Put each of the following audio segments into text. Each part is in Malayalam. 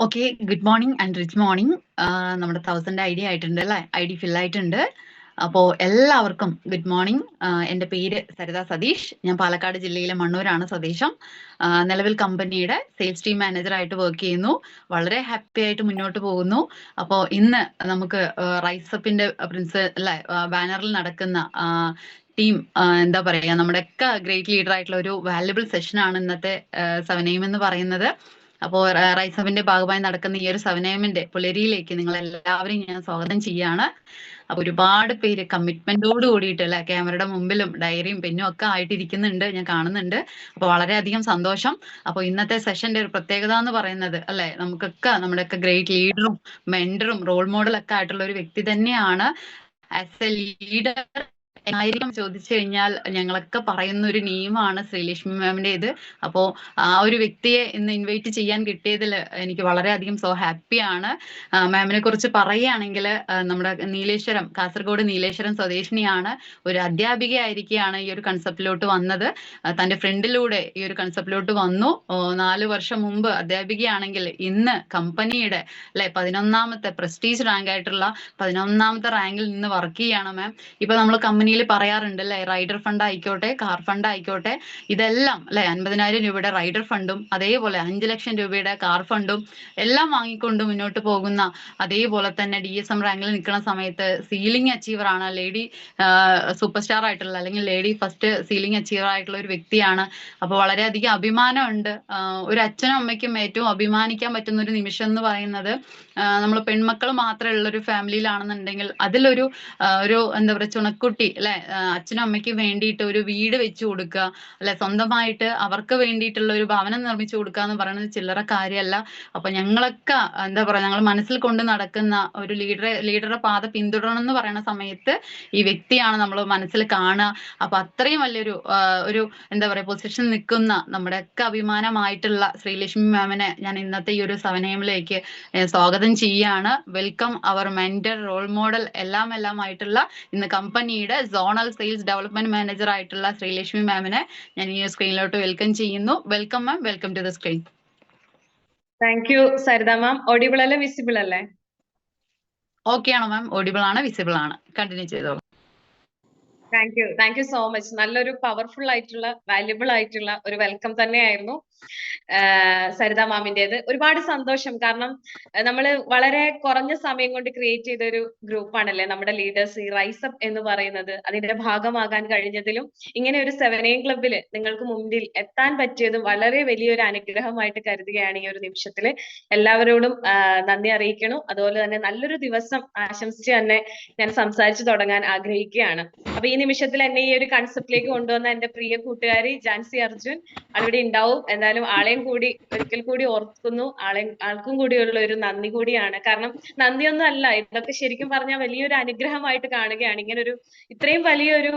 Okay. Good morning and rich morning. നമ്മുടെ 1000 ഐഡി ആയിട്ടുണ്ട് അല്ലേ? ഐഡി ഫിൽ ആയിട്ടുണ്ട്. അപ്പോൾ എല്ലാവർക്കും ഗുഡ് മോർണിംഗ്. എൻ്റെ പേര് സരിത സതീഷ്. ഞാൻ പാലക്കാട് ജില്ലയിലെ മണ്ണൂരാണ് സ്വദേശം. നിലവിൽ കമ്പനിയുടെ സെയിൽസ് ടീം മാനേജറായിട്ട് വർക്ക് ചെയ്യുന്നു. വളരെ ഹാപ്പി ആയിട്ട് മുന്നോട്ട് പോകുന്നു. അപ്പോൾ ഇന്ന് നമുക്ക് റൈസപ്പിന്റെ അല്ലേ, ബാനറിൽ നടക്കുന്ന ടീം എന്താ പറയാ, നമ്മുടെയൊക്കെ ഗ്രേറ്റ് ലീഡർ ആയിട്ടുള്ള ഒരു വാല്യുബിൾ സെഷനാണ് ഇന്നത്തെ 7am എന്ന് പറയുന്നത്. അപ്പോൾ റൈസപ്പിന്റെ ഭാഗമായി നടക്കുന്ന ഈ ഒരു 7am പുലരിയിലേക്ക് നിങ്ങൾ എല്ലാവരെയും ഞാൻ സ്വാഗതം ചെയ്യാണ്. അപ്പൊ ഒരുപാട് പേര് കമ്മിറ്റ്മെന്റോട് കൂടിയിട്ട് അല്ലെ, ക്യാമറയുടെ മുമ്പിലും ഡയറിയും പെന്നും ഒക്കെ ആയിട്ടിരിക്കുന്നുണ്ട്, ഞാൻ കാണുന്നുണ്ട്. അപ്പൊ വളരെയധികം സന്തോഷം. അപ്പൊ ഇന്നത്തെ സെഷന്റെ ഒരു പ്രത്യേകത എന്ന് പറയുന്നത് അല്ലെ, നമുക്കൊക്കെ നമ്മുടെയൊക്കെ ഗ്രേറ്റ് ലീഡറും മെന്ററും റോൾ മോഡലൊക്കെ ആയിട്ടുള്ള ഒരു വ്യക്തി തന്നെയാണ്. ആസ് എ ലീഡർ ആയിരിക്കും ചോദിച്ചു കഴിഞ്ഞാൽ ഞങ്ങളൊക്കെ പറയുന്ന ഒരു നെയിമാണ് ശ്രീലക്ഷ്മി മാമിൻ്റെത്. അപ്പോൾ ആ ഒരു വ്യക്തിയെ ഇന്ന് ഇൻവൈറ്റ് ചെയ്യാൻ കിട്ടിയതിൽ എനിക്ക് വളരെയധികം ഹാപ്പിയാണ്. മാമിനെ കുറിച്ച് പറയുകയാണെങ്കിൽ നമ്മുടെ നീലേശ്വരം, കാസർഗോഡ് നീലേശ്വരം സ്വദേശിനിയാണ്. ഒരു അധ്യാപികയായിരിക്കുകയാണ് ഈ ഒരു കൺസെപ്റ്റിലോട്ട് വന്നത്. തന്റെ ഫ്രണ്ടിലൂടെ ഈ ഒരു കൺസെപ്റ്റിലോട്ട് വന്നു. 4 വർഷം മുമ്പ് അധ്യാപികയാണെങ്കിൽ ഇന്ന് കമ്പനിയുടെ അല്ലെ 11ാമത്തെ പ്രസ്റ്റീജ് റാങ്ക് ആയിട്ടുള്ള 11ാമത്തെ റാങ്കിൽ നിന്ന് വർക്ക് ചെയ്യാണ് മാം. ഇപ്പൊ നമ്മൾ കമ്പനിയിൽ പറയാറുണ്ട് അല്ലെ, റൈഡർ ഫണ്ട് ആയിക്കോട്ടെ, കാർ ഫണ്ട് ആയിക്കോട്ടെ, ഇതെല്ലാം അല്ലെ 50,000 രൂപയുടെ റൈഡർ ഫണ്ടും അതേപോലെ 5 ലക്ഷം രൂപയുടെ കാർ ഫണ്ടും എല്ലാം വാങ്ങിക്കൊണ്ട് മുന്നോട്ട് പോകുന്ന, അതേപോലെ തന്നെ DSM റാങ്കിൽ നിൽക്കുന്ന സമയത്ത് സീലിംഗ് അച്ചീവർ ആണ്, ലേഡി സൂപ്പർ സ്റ്റാർ ആയിട്ടുള്ള അല്ലെങ്കിൽ ലേഡി ഫസ്റ്റ് സീലിംഗ് അച്ചീവർ ആയിട്ടുള്ള ഒരു വ്യക്തിയാണ്. അപ്പോൾ വളരെയധികം അഭിമാനമുണ്ട്. ഒരു അച്ഛനും അമ്മയ്ക്കും ഏറ്റവും അഭിമാനിക്കാൻ പറ്റുന്ന ഒരു നിമിഷം എന്ന് പറയുന്നത്, നമ്മൾ പെൺമക്കൾ മാത്രമേ ഉള്ള ഒരു ഫാമിലിയിലാണെന്നുണ്ടെങ്കിൽ അതിലൊരു എന്താ പറയുക, ചുണക്കുട്ടി അല്ലെ, അച്ഛനും അമ്മയ്ക്കും വേണ്ടിയിട്ട് ഒരു വീട് വെച്ചു കൊടുക്കുക അല്ലെ, സ്വന്തമായിട്ട് അവർക്ക് വേണ്ടിയിട്ടുള്ള ഒരു ഭവനം നിർമ്മിച്ചു കൊടുക്കുക എന്ന് പറയുന്നത് ചില്ലറ കാര്യമല്ല. അപ്പൊ ഞങ്ങളൊക്കെ എന്താ പറയാ, ഞങ്ങൾ മനസ്സിൽ കൊണ്ട് നടക്കുന്ന ഒരു ലീഡറുടെ പാത പിന്തുടരണം എന്ന് പറയുന്ന സമയത്ത് ഈ വ്യക്തിയാണ് നമ്മൾ മനസ്സിൽ കാണുക. അപ്പൊ അത്രയും വലിയൊരു ഒരു എന്താ പറയാ പൊസിഷൻ നിൽക്കുന്ന നമ്മുടെയൊക്കെ അഭിമാനമായിട്ടുള്ള ശ്രീലക്ഷ്മി മാമിനെ ഞാൻ ഇന്നത്തെ ഈ ഒരു 7amലേക്ക് സ്വാഗതം ചെയ്യാണ്. വെൽക്കം അവർ മെന്റർ, റോൾ മോഡൽ എല്ലാം ആയിട്ടുള്ള ഇന്ന് കമ്പനിയുടെ സോണൽ സെയിൽസ് ഡെവലപ്മെന്റ് മാനേജർ ആയിട്ടുള്ള ശ്രീലക്ഷ്മി മാമിനെ ഞാൻ ഈ സ്ക്രീനിലോട്ട് വെൽക്കം ചെയ്യുന്നു. Welcome ma'am, welcome to the screen. Thank you Saritha ma'am. Audible അല്ലേ, വിസിബിൾ അല്ലേ? ഓക്കെ ആണോ മാം? ഓഡിബിൾ ആണ്, വിസിബിൾ ആണ്. കണ്ടിന്യൂ ചെയ്തോളൂ. Thank you so much. നല്ലൊരു പവർഫുൾ ആയിട്ടുള്ള വാല്യുബിൾ ആയിട്ടുള്ള ഒരു വെൽക്കം തന്നെയായിരുന്നു സരിത മാമിൻ്റെത്. ഒരുപാട് സന്തോഷം. കാരണം നമ്മൾ വളരെ കുറഞ്ഞ സമയം കൊണ്ട് ക്രിയേറ്റ് ചെയ്ത ഒരു ഗ്രൂപ്പാണല്ലേ നമ്മുടെ ലീഡേഴ്സ്, ഈ റൈസപ്പ് എന്ന് പറയുന്നത്. അതിന്റെ ഭാഗമാകാൻ കഴിഞ്ഞതിലും ഇങ്ങനെ ഒരു 7am ക്ലബിൽ നിങ്ങൾക്ക് മുമ്പിൽ എത്താൻ പറ്റിയതും വളരെ വലിയൊരു അനുഗ്രഹമായിട്ട് കരുതുകയാണ് ഈ ഒരു നിമിഷത്തിൽ. എല്ലാവരോടും നന്ദി അറിയിക്കണം. അതുപോലെ തന്നെ നല്ലൊരു ദിവസം ആശംസിച്ച് തന്നെ ഞാൻ സംസാരിച്ചു തുടങ്ങാൻ ആഗ്രഹിക്കുകയാണ്. അപ്പൊ ഈ നിമിഷത്തിൽ എന്നെ ഈ ഒരു കൺസെപ്റ്റിലേക്ക് കൊണ്ടുവന്ന എന്റെ പ്രിയ കൂട്ടുകാരി ജാൻസി അർജുൻ അവിടെ ഉണ്ടാവും. എന്തായാലും ആളെയും കൂടി ഒരിക്കൽ കൂടി ഓർക്കുന്നു. ആൾക്കും കൂടിയുള്ള ഒരു നന്ദി കൂടിയാണ്. കാരണം നന്ദിയൊന്നും അല്ല, ഇതൊക്കെ ശരിക്കും പറഞ്ഞാൽ വലിയൊരു അനുഗ്രഹമായിട്ട് കാണുകയാണ്. ഇങ്ങനെ ഒരു ഇത്രയും വലിയൊരു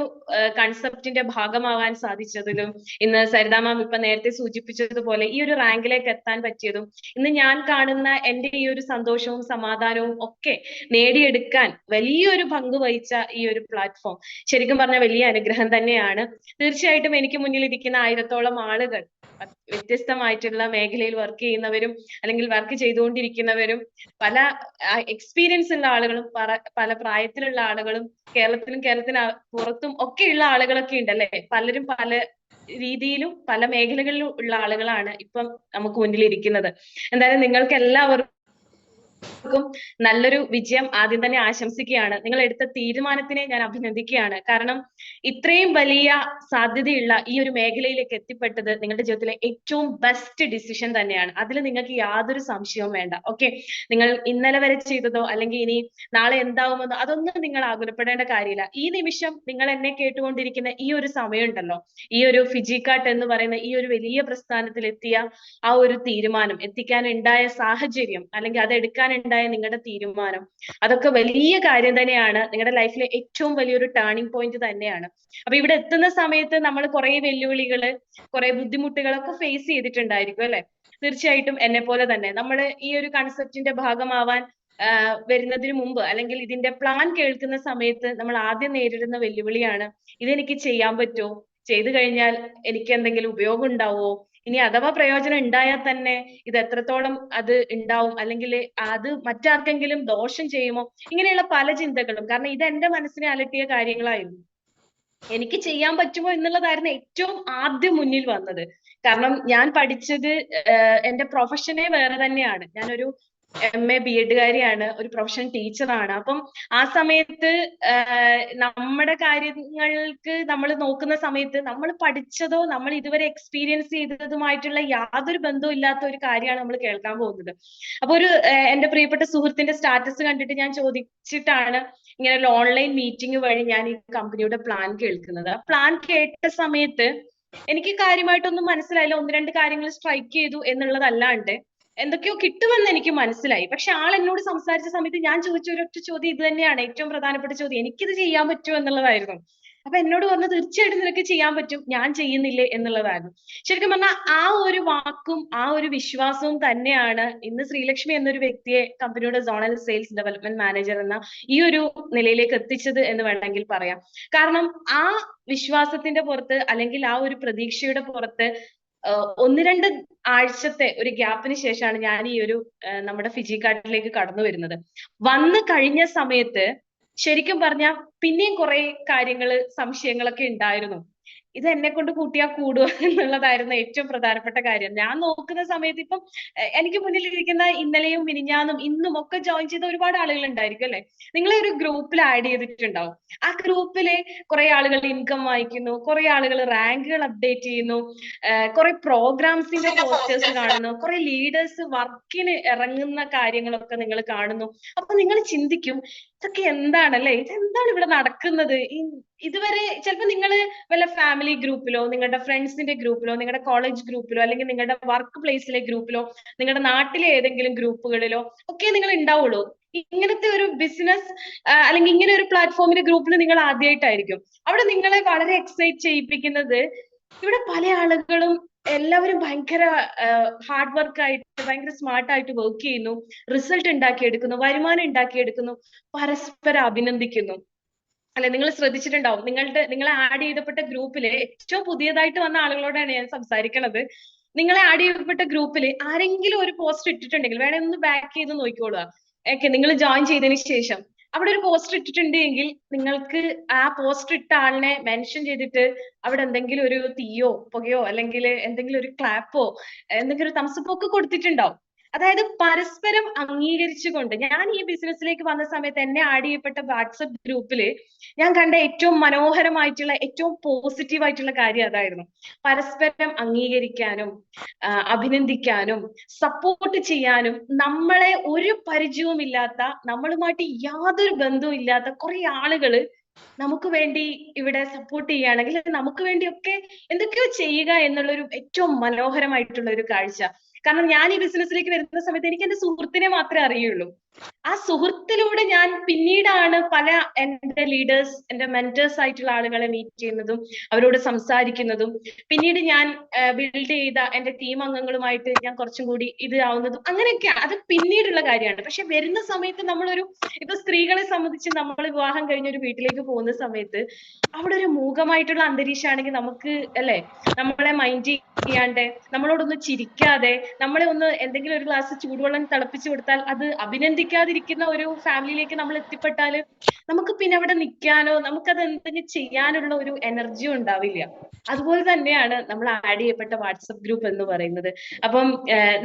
കൺസെപ്റ്റിന്റെ ഭാഗമാവാൻ സാധിച്ചതിലും, ഇന്ന് സരിത മാം ഇപ്പൊ നേരത്തെ സൂചിപ്പിച്ചതുപോലെ ഈ ഒരു റാങ്കിലേക്ക് എത്താൻ പറ്റിയതും, ഇന്ന് ഞാൻ കാണുന്ന എന്റെ ഈ ഒരു സന്തോഷവും സമാധാനവും ഒക്കെ നേടിയെടുക്കാൻ വലിയൊരു പങ്ക് വഹിച്ച ഈ ഒരു പ്ലാറ്റ്ഫോം ശരിക്കും പറഞ്ഞ വലിയ അനുഗ്രഹം തന്നെയാണ്. തീർച്ചയായിട്ടും എനിക്ക് മുന്നിൽ ഇരിക്കുന്ന 1000ഓളം ആളുകൾ വ്യത്യസ്തമായിട്ടുള്ള മേഖലയിൽ വർക്ക് ചെയ്യുന്നവരും അല്ലെങ്കിൽ വർക്ക് ചെയ്തുകൊണ്ടിരിക്കുന്നവരും, പല എക്സ്പീരിയൻസ് ഉള്ള ആളുകളും, പല പ്രായത്തിലുള്ള ആളുകളും, കേരളത്തിന് പുറത്തും ഒക്കെയുള്ള ആളുകളൊക്കെ ഉണ്ടല്ലേ. പലരും പല രീതിയിലും പല മേഖലകളിലും ഉള്ള ആളുകളാണ് ഇപ്പം നമുക്ക് മുന്നിൽ ഇരിക്കുന്നത്. എന്തായാലും നിങ്ങൾക്ക് എല്ലാവർക്കും നല്ലൊരു വിജയം ആദ്യം തന്നെ ആശംസിക്കുകയാണ്. നിങ്ങൾ എടുത്ത തീരുമാനത്തിനെ ഞാൻ അഭിനന്ദിക്കുകയാണ്. കാരണം ഇത്രയും വലിയ സാധ്യതയുള്ള ഈ ഒരു മേഖലയിലേക്ക് എത്തിപ്പെട്ടത് നിങ്ങളുടെ ജീവിതത്തിലെ ഏറ്റവും ബെസ്റ്റ് ഡിസിഷൻ തന്നെയാണ്. അതിൽ നിങ്ങൾക്ക് യാതൊരു സംശയവും വേണ്ട. ഓക്കെ, നിങ്ങൾ ഇന്നലെ വരെ ചെയ്തതോ അല്ലെങ്കിൽ ഇനി നാളെ എന്താവുമെന്നോ അതൊന്നും നിങ്ങൾ ആകുലപ്പെടേണ്ട കാര്യമില്ല. ഈ നിമിഷം നിങ്ങൾ എന്നെ കേട്ടുകൊണ്ടിരിക്കുന്ന ഈ ഒരു സമയമുണ്ടല്ലോ, ഈ ഒരു ഫിജിക്കാട്ട് എന്ന് പറയുന്ന ഈ ഒരു വലിയ പ്രസ്ഥാനത്തിൽ എത്തിയ ആ ഒരു തീരുമാനം, എത്തിക്കാനുണ്ടായ സാഹചര്യം, അല്ലെങ്കിൽ അത് എടുക്കാനുണ്ടായ നിങ്ങളുടെ തീരുമാനം, അതൊക്കെ വലിയ കാര്യം തന്നെയാണ്. നിങ്ങളുടെ ലൈഫിലെ ഏറ്റവും വലിയൊരു ടേണിംഗ് പോയിന്റ് തന്നെയാണ്. അപ്പൊ ഇവിടെ എത്തുന്ന സമയത്ത് നമ്മൾ കുറെ വെല്ലുവിളികള്, കുറെ ബുദ്ധിമുട്ടുകളൊക്കെ ഫേസ് ചെയ്തിട്ടുണ്ടായിരിക്കും അല്ലെ? തീർച്ചയായിട്ടും എന്നെ പോലെ തന്നെ നമ്മൾ ഈ ഒരു കൺസെപ്റ്റിന്റെ ഭാഗമാവാൻ വരുന്നതിന് മുമ്പ് അല്ലെങ്കിൽ ഇതിന്റെ പ്ലാൻ കേൾക്കുന്ന സമയത്ത് നമ്മൾ ആദ്യം നേരിടുന്ന വെല്ലുവിളിയാണ്, ഇതെനിക്ക് ചെയ്യാൻ പറ്റുമോ, ചെയ്തു കഴിഞ്ഞാൽ എനിക്ക് എന്തെങ്കിലും ഉപയോഗം ഉണ്ടാവോ, ഇനി അഥവാ പ്രയോജനം ഉണ്ടായാൽ തന്നെ ഇത് എത്രത്തോളം അത് ഉണ്ടാവും, അല്ലെങ്കിൽ അത് മറ്റാർക്കെങ്കിലും ദോഷം ചെയ്യുമോ, ഇങ്ങനെയുള്ള പല ചിന്തകളും. കാരണം ഇത് എന്റെ മനസ്സിനെ അലട്ടിയ കാര്യങ്ങളായിരുന്നു. എനിക്ക് ചെയ്യാൻ പറ്റുമോ എന്നുള്ളതായിരുന്നു ഏറ്റവും ആദ്യം മുന്നിൽ വന്നത്. കാരണം ഞാൻ പഠിച്ചത് എന്റെ പ്രൊഫഷനെ വേറെ തന്നെയാണ്. ഞാനൊരു MA B.Ed കാരിയാണ്, ഒരു പ്രൊഫഷണൽ ടീച്ചറാണ്. അപ്പം ആ സമയത്ത് നമ്മുടെ കാര്യങ്ങൾക്ക് നമ്മൾ നോക്കുന്ന സമയത്ത് നമ്മൾ പഠിച്ചതോ നമ്മൾ ഇതുവരെ എക്സ്പീരിയൻസ് ചെയ്തതുമായിട്ടുള്ള യാതൊരു ബന്ധവും ഇല്ലാത്ത ഒരു കാര്യമാണ് നമ്മൾ കേൾക്കാൻ പോകുന്നത്. അപ്പൊ ഒരു എന്റെ പ്രിയപ്പെട്ട സുഹൃത്തിന്റെ സ്റ്റാറ്റസ് കണ്ടിട്ട് ഞാൻ ചോദിച്ചിട്ടാണ് ഇങ്ങനെ ഒരു ഓൺലൈൻ മീറ്റിംഗ് വഴി ഞാൻ ഈ കമ്പനിയുടെ പ്ലാൻ കേൾക്കുന്നത്. ആ പ്ലാൻ കേട്ട സമയത്ത് എനിക്ക് കാര്യമായിട്ടൊന്നും മനസ്സിലായില്ല. 1-2 കാര്യങ്ങൾ സ്ട്രൈക്ക് ചെയ്തു എന്നുള്ളതല്ലാണ്ട് എന്തൊക്കെയോ കിട്ടുമെന്ന് എനിക്ക് മനസ്സിലായി. പക്ഷെ ആൾ എന്നോട് സംസാരിച്ച സമയത്ത് ഞാൻ ചോദിച്ച ഒരൊറ്റ ചോദ്യം ഇത് തന്നെയാണ്, ഏറ്റവും പ്രധാനപ്പെട്ട ചോദ്യം, എനിക്കിത് ചെയ്യാൻ പറ്റുമോ എന്നുള്ളതായിരുന്നു. അപ്പൊ എന്നോട് പറഞ്ഞു, തീർച്ചയായിട്ടും നിനക്ക് ചെയ്യാൻ പറ്റും, ഞാൻ ചെയ്യുന്നില്ലേ എന്നുള്ളതായിരുന്നു. ശരിക്കും പറഞ്ഞാൽ ആ ഒരു വാക്കും ആ ഒരു വിശ്വാസവും തന്നെയാണ് ഇന്ന് ശ്രീലക്ഷ്മി എന്നൊരു വ്യക്തിയെ കമ്പനിയുടെ സോണൽ സെയിൽസ് ഡെവലപ്മെന്റ് മാനേജർ എന്ന ഈ ഒരു നിലയിലേക്ക് എത്തിച്ചത് എന്ന് വേണമെങ്കിൽ പറയാം. കാരണം ആ വിശ്വാസത്തിന്റെ പുറത്ത്, അല്ലെങ്കിൽ ആ ഒരു പ്രതീക്ഷയുടെ പുറത്ത് 1-2 ആഴ്ചത്തെ ഒരു ഗ്യാപ്പിന് ശേഷമാണ് ഞാൻ ഈ ഒരു നമ്മുടെ ഫിജി കാർഡിലേക്ക് കടന്നു വരുന്നത്. വന്നു കഴിഞ്ഞ സമയത്ത് ശരിക്കും പറഞ്ഞാൽ പിന്നെയും കുറെ കാര്യങ്ങള്, സംശയങ്ങളൊക്കെ ഉണ്ടായിരുന്നു. ഇത് എന്നെ കൊണ്ട് കൂട്ടിയാൽ കൂടുമോ എന്നുള്ളതായിരുന്നു ഏറ്റവും പ്രധാനപ്പെട്ട കാര്യം. ഞാൻ നോക്കുന്ന സമയത്ത് ഇപ്പം എനിക്ക് മുന്നിലിരിക്കുന്ന ഇന്നലെയും മിനിഞ്ഞാന്നും ഇന്നും ഒക്കെ ജോയിൻ ചെയ്ത ഒരുപാട് ആളുകൾ ഉണ്ടായിരിക്കും അല്ലെ. നിങ്ങളെ ഒരു ഗ്രൂപ്പിൽ ആഡ് ചെയ്തിട്ടുണ്ടാവും. ആ ഗ്രൂപ്പിലെ കുറെ ആളുകൾ ഇൻകം വായിക്കുന്നു, കുറെ ആളുകൾ റാങ്കുകൾ അപ്ഡേറ്റ് ചെയ്യുന്നു, കുറെ പ്രോഗ്രാംസിന്റെ പോസ്റ്റേഴ്സ് കാണുന്നു, കുറെ ലീഡേഴ്സ് വർക്കിന് ഇറങ്ങുന്ന കാര്യങ്ങളൊക്കെ നിങ്ങൾ കാണുന്നു. അപ്പൊ നിങ്ങൾ ചിന്തിക്കും, ഇതൊക്കെ എന്താണല്ലേ, ഇതെന്താണ് ഇവിടെ നടക്കുന്നത്? ഇതുവരെ ചിലപ്പോൾ നിങ്ങൾ വല്ല ഫാമിലി ഗ്രൂപ്പിലോ, നിങ്ങളുടെ ഫ്രണ്ട്സിന്റെ ഗ്രൂപ്പിലോ, നിങ്ങളുടെ കോളേജ് ഗ്രൂപ്പിലോ, അല്ലെങ്കിൽ നിങ്ങളുടെ വർക്ക് പ്ലേസിലെ ഗ്രൂപ്പിലോ, നിങ്ങളുടെ നാട്ടിലെ ഏതെങ്കിലും ഗ്രൂപ്പുകളിലോ ഒക്കെ നിങ്ങൾ ഉണ്ടാവുള്ളൂ. ഇങ്ങനത്തെ ഒരു ബിസിനസ് അല്ലെങ്കിൽ ഇങ്ങനെ ഒരു പ്ലാറ്റ്ഫോമിന്റെ ഗ്രൂപ്പിൽ നിങ്ങൾ ആദ്യമായിട്ടായിരിക്കും. അവിടെ നിങ്ങളെ വളരെ എക്സൈറ്റ് ചെയ്യിപ്പിക്കുന്നത്, ഇവിടെ പല ആളുകളും എല്ലാവരും ഭയങ്കര ഹാർഡ് വർക്ക് ആയിട്ട്, ഭയങ്കര സ്മാർട്ട് ആയിട്ട് വർക്ക് ചെയ്യുന്നു, റിസൾട്ട് ഉണ്ടാക്കിയെടുക്കുന്നു, വരുമാനം ഉണ്ടാക്കിയെടുക്കുന്നു, പരസ്പരം അഭിനന്ദിക്കുന്നു. അല്ലെ, നിങ്ങൾ ശ്രദ്ധിച്ചിട്ടുണ്ടാവും, നിങ്ങളെ ആഡ് ചെയ്യപ്പെട്ട ഗ്രൂപ്പില് ഏറ്റവും പുതിയതായിട്ട് വന്ന ആളുകളോടാണ് ഞാൻ സംസാരിക്കണത്. നിങ്ങളെ ആഡ് ചെയ്യപ്പെട്ട ഗ്രൂപ്പിൽ ആരെങ്കിലും ഒരു പോസ്റ്റ് ഇട്ടിട്ടുണ്ടെങ്കിൽ വേണേ ഒന്ന് ബാക്ക് ചെയ്ത് നോക്കിക്കോളുക. ഓക്കെ, നിങ്ങൾ ജോയിൻ ചെയ്തതിന് ശേഷം അവിടെ ഒരു പോസ്റ്റർ ഇട്ടിട്ടുണ്ട് എങ്കിൽ നിങ്ങൾക്ക് ആ പോസ്റ്റർ ഇട്ട ആളിനെ മെൻഷൻ ചെയ്തിട്ട് അവിടെ എന്തെങ്കിലും ഒരു തീയോ പുകയോ അല്ലെങ്കിൽ എന്തെങ്കിലും ഒരു ക്ലാപ്പോ എന്തെങ്കിലും ഒരു തംസപ്പോ ഒക്കെ കൊടുത്തിട്ടുണ്ടാവും. അതായത് പരസ്പരം അംഗീകരിച്ചുകൊണ്ട്. ഞാൻ ഈ ബിസിനസ്സിലേക്ക് വന്ന സമയത്ത് എന്നെ ആഡ് ചെയ്യപ്പെട്ട വാട്സപ്പ് ഗ്രൂപ്പില് ഞാൻ കണ്ട ഏറ്റവും മനോഹരമായിട്ടുള്ള, ഏറ്റവും പോസിറ്റീവ് ആയിട്ടുള്ള കാര്യം അതായിരുന്നു. പരസ്പരം അംഗീകരിക്കാനും അഭിനന്ദിക്കാനും സപ്പോർട്ട് ചെയ്യാനും, നമ്മളെ ഒരു പരിചയവും ഇല്ലാത്ത, നമ്മളുമായിട്ട് യാതൊരു ബന്ധവും ഇല്ലാത്ത കുറെ ആളുകള് നമുക്ക് വേണ്ടി ഇവിടെ സപ്പോർട്ട് ചെയ്യുകയാണെങ്കിൽ നമുക്ക് വേണ്ടിയൊക്കെ എന്തൊക്കെയോ ചെയ്യുക എന്നുള്ളൊരു ഏറ്റവും മനോഹരമായിട്ടുള്ള ഒരു കാഴ്ച. കാരണം ഞാൻ ഈ ബിസിനസ്സിലേക്ക് വരുന്ന സമയത്ത് എനിക്ക് എന്റെ സുഹൃത്തിനെ മാത്രമേ അറിയുള്ളൂ. ആ സുഹൃത്തിലൂടെ ഞാൻ പിന്നീടാണ് പല എന്റെ ലീഡേഴ്സ്, എന്റെ മെന്റേഴ്സ് ആയിട്ടുള്ള ആളുകളെ മീറ്റ് ചെയ്യുന്നതും അവരോട് സംസാരിക്കുന്നതും. പിന്നീട് ഞാൻ ബിൽഡ് ചെയ്ത എന്റെ ടീം അംഗങ്ങളുമായിട്ട് ഞാൻ കുറച്ചും കൂടി ഇതാവുന്നതും. അങ്ങനെയൊക്കെ അത് പിന്നീടുള്ള കാര്യമാണ്. പക്ഷെ വരുന്ന സമയത്ത് നമ്മളൊരു, ഇപ്പൊ സ്ത്രീകളെ സംബന്ധിച്ച് നമ്മൾ വിവാഹം കഴിഞ്ഞൊരു വീട്ടിലേക്ക് പോകുന്ന സമയത്ത് അവിടെ ഒരു മൂകമായിട്ടുള്ള അന്തരീക്ഷമാണെങ്കിൽ നമുക്ക് അല്ലെ, നമ്മളെ മൈൻഡ് ചെയ്യാണ്ട്, നമ്മളോടൊന്ന് ചിരിക്കാതെ, നമ്മളെ ഒന്ന് എന്തെങ്കിലും ഒരു ഗ്ലാസ് ചൂടുവെള്ളം തിളപ്പിച്ചു കൊടുത്താൽ അത് അഭിനന്ദിക്കാതിരിക്കുന്ന ഒരു ഫാമിലിയിലേക്ക് നമ്മൾ എത്തിപ്പെട്ടാൽ നമുക്ക് പിന്നെ അവിടെ നിൽക്കാനോ നമുക്കത് എന്തെങ്കിലും ചെയ്യാനുള്ള ഒരു എനർജിയോ ഉണ്ടാവില്ല. അതുപോലെ തന്നെയാണ് നമ്മൾ ആഡ് ചെയ്യപ്പെട്ട വാട്സപ്പ് ഗ്രൂപ്പ് എന്ന് പറയുന്നത്. അപ്പം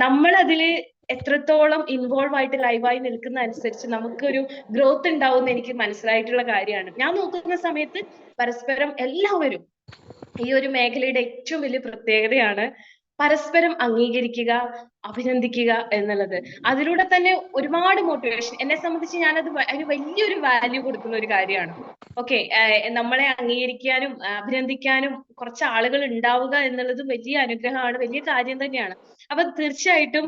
നമ്മൾ അതില് എത്രത്തോളം ഇൻവോൾവ് ആയിട്ട് ലൈവായി നിൽക്കുന്ന അനുസരിച്ച് നമുക്കൊരു ഗ്രോത്ത് ഉണ്ടാവും എന്ന് എനിക്ക് മനസ്സിലായിട്ടുള്ള കാര്യമാണ്. ഞാൻ നോക്കുന്ന സമയത്ത് പരസ്പരം എല്ലാവരും, ഈ ഒരു മേഖലയുടെ ഏറ്റവും വലിയ പ്രത്യേകതയാണ് പരസ്പരം അംഗീകരിക്കുക, അഭിനന്ദിക്കുക എന്നുള്ളത്. അതിലൂടെ തന്നെ ഒരുപാട് മോട്ടിവേഷൻ, എന്നെ സംബന്ധിച്ച് ഞാനത് അതിന് വലിയൊരു വാല്യൂ കൊടുക്കുന്ന ഒരു കാര്യമാണ്. ഓക്കെ, നമ്മളെ അംഗീകരിക്കാനും അഭിനന്ദിക്കാനും കുറച്ച് ആളുകൾ ഉണ്ടാവുക എന്നുള്ളത് വലിയ അനുഗ്രഹമാണ്, വലിയ കാര്യം തന്നെയാണ്. അപ്പൊ തീർച്ചയായിട്ടും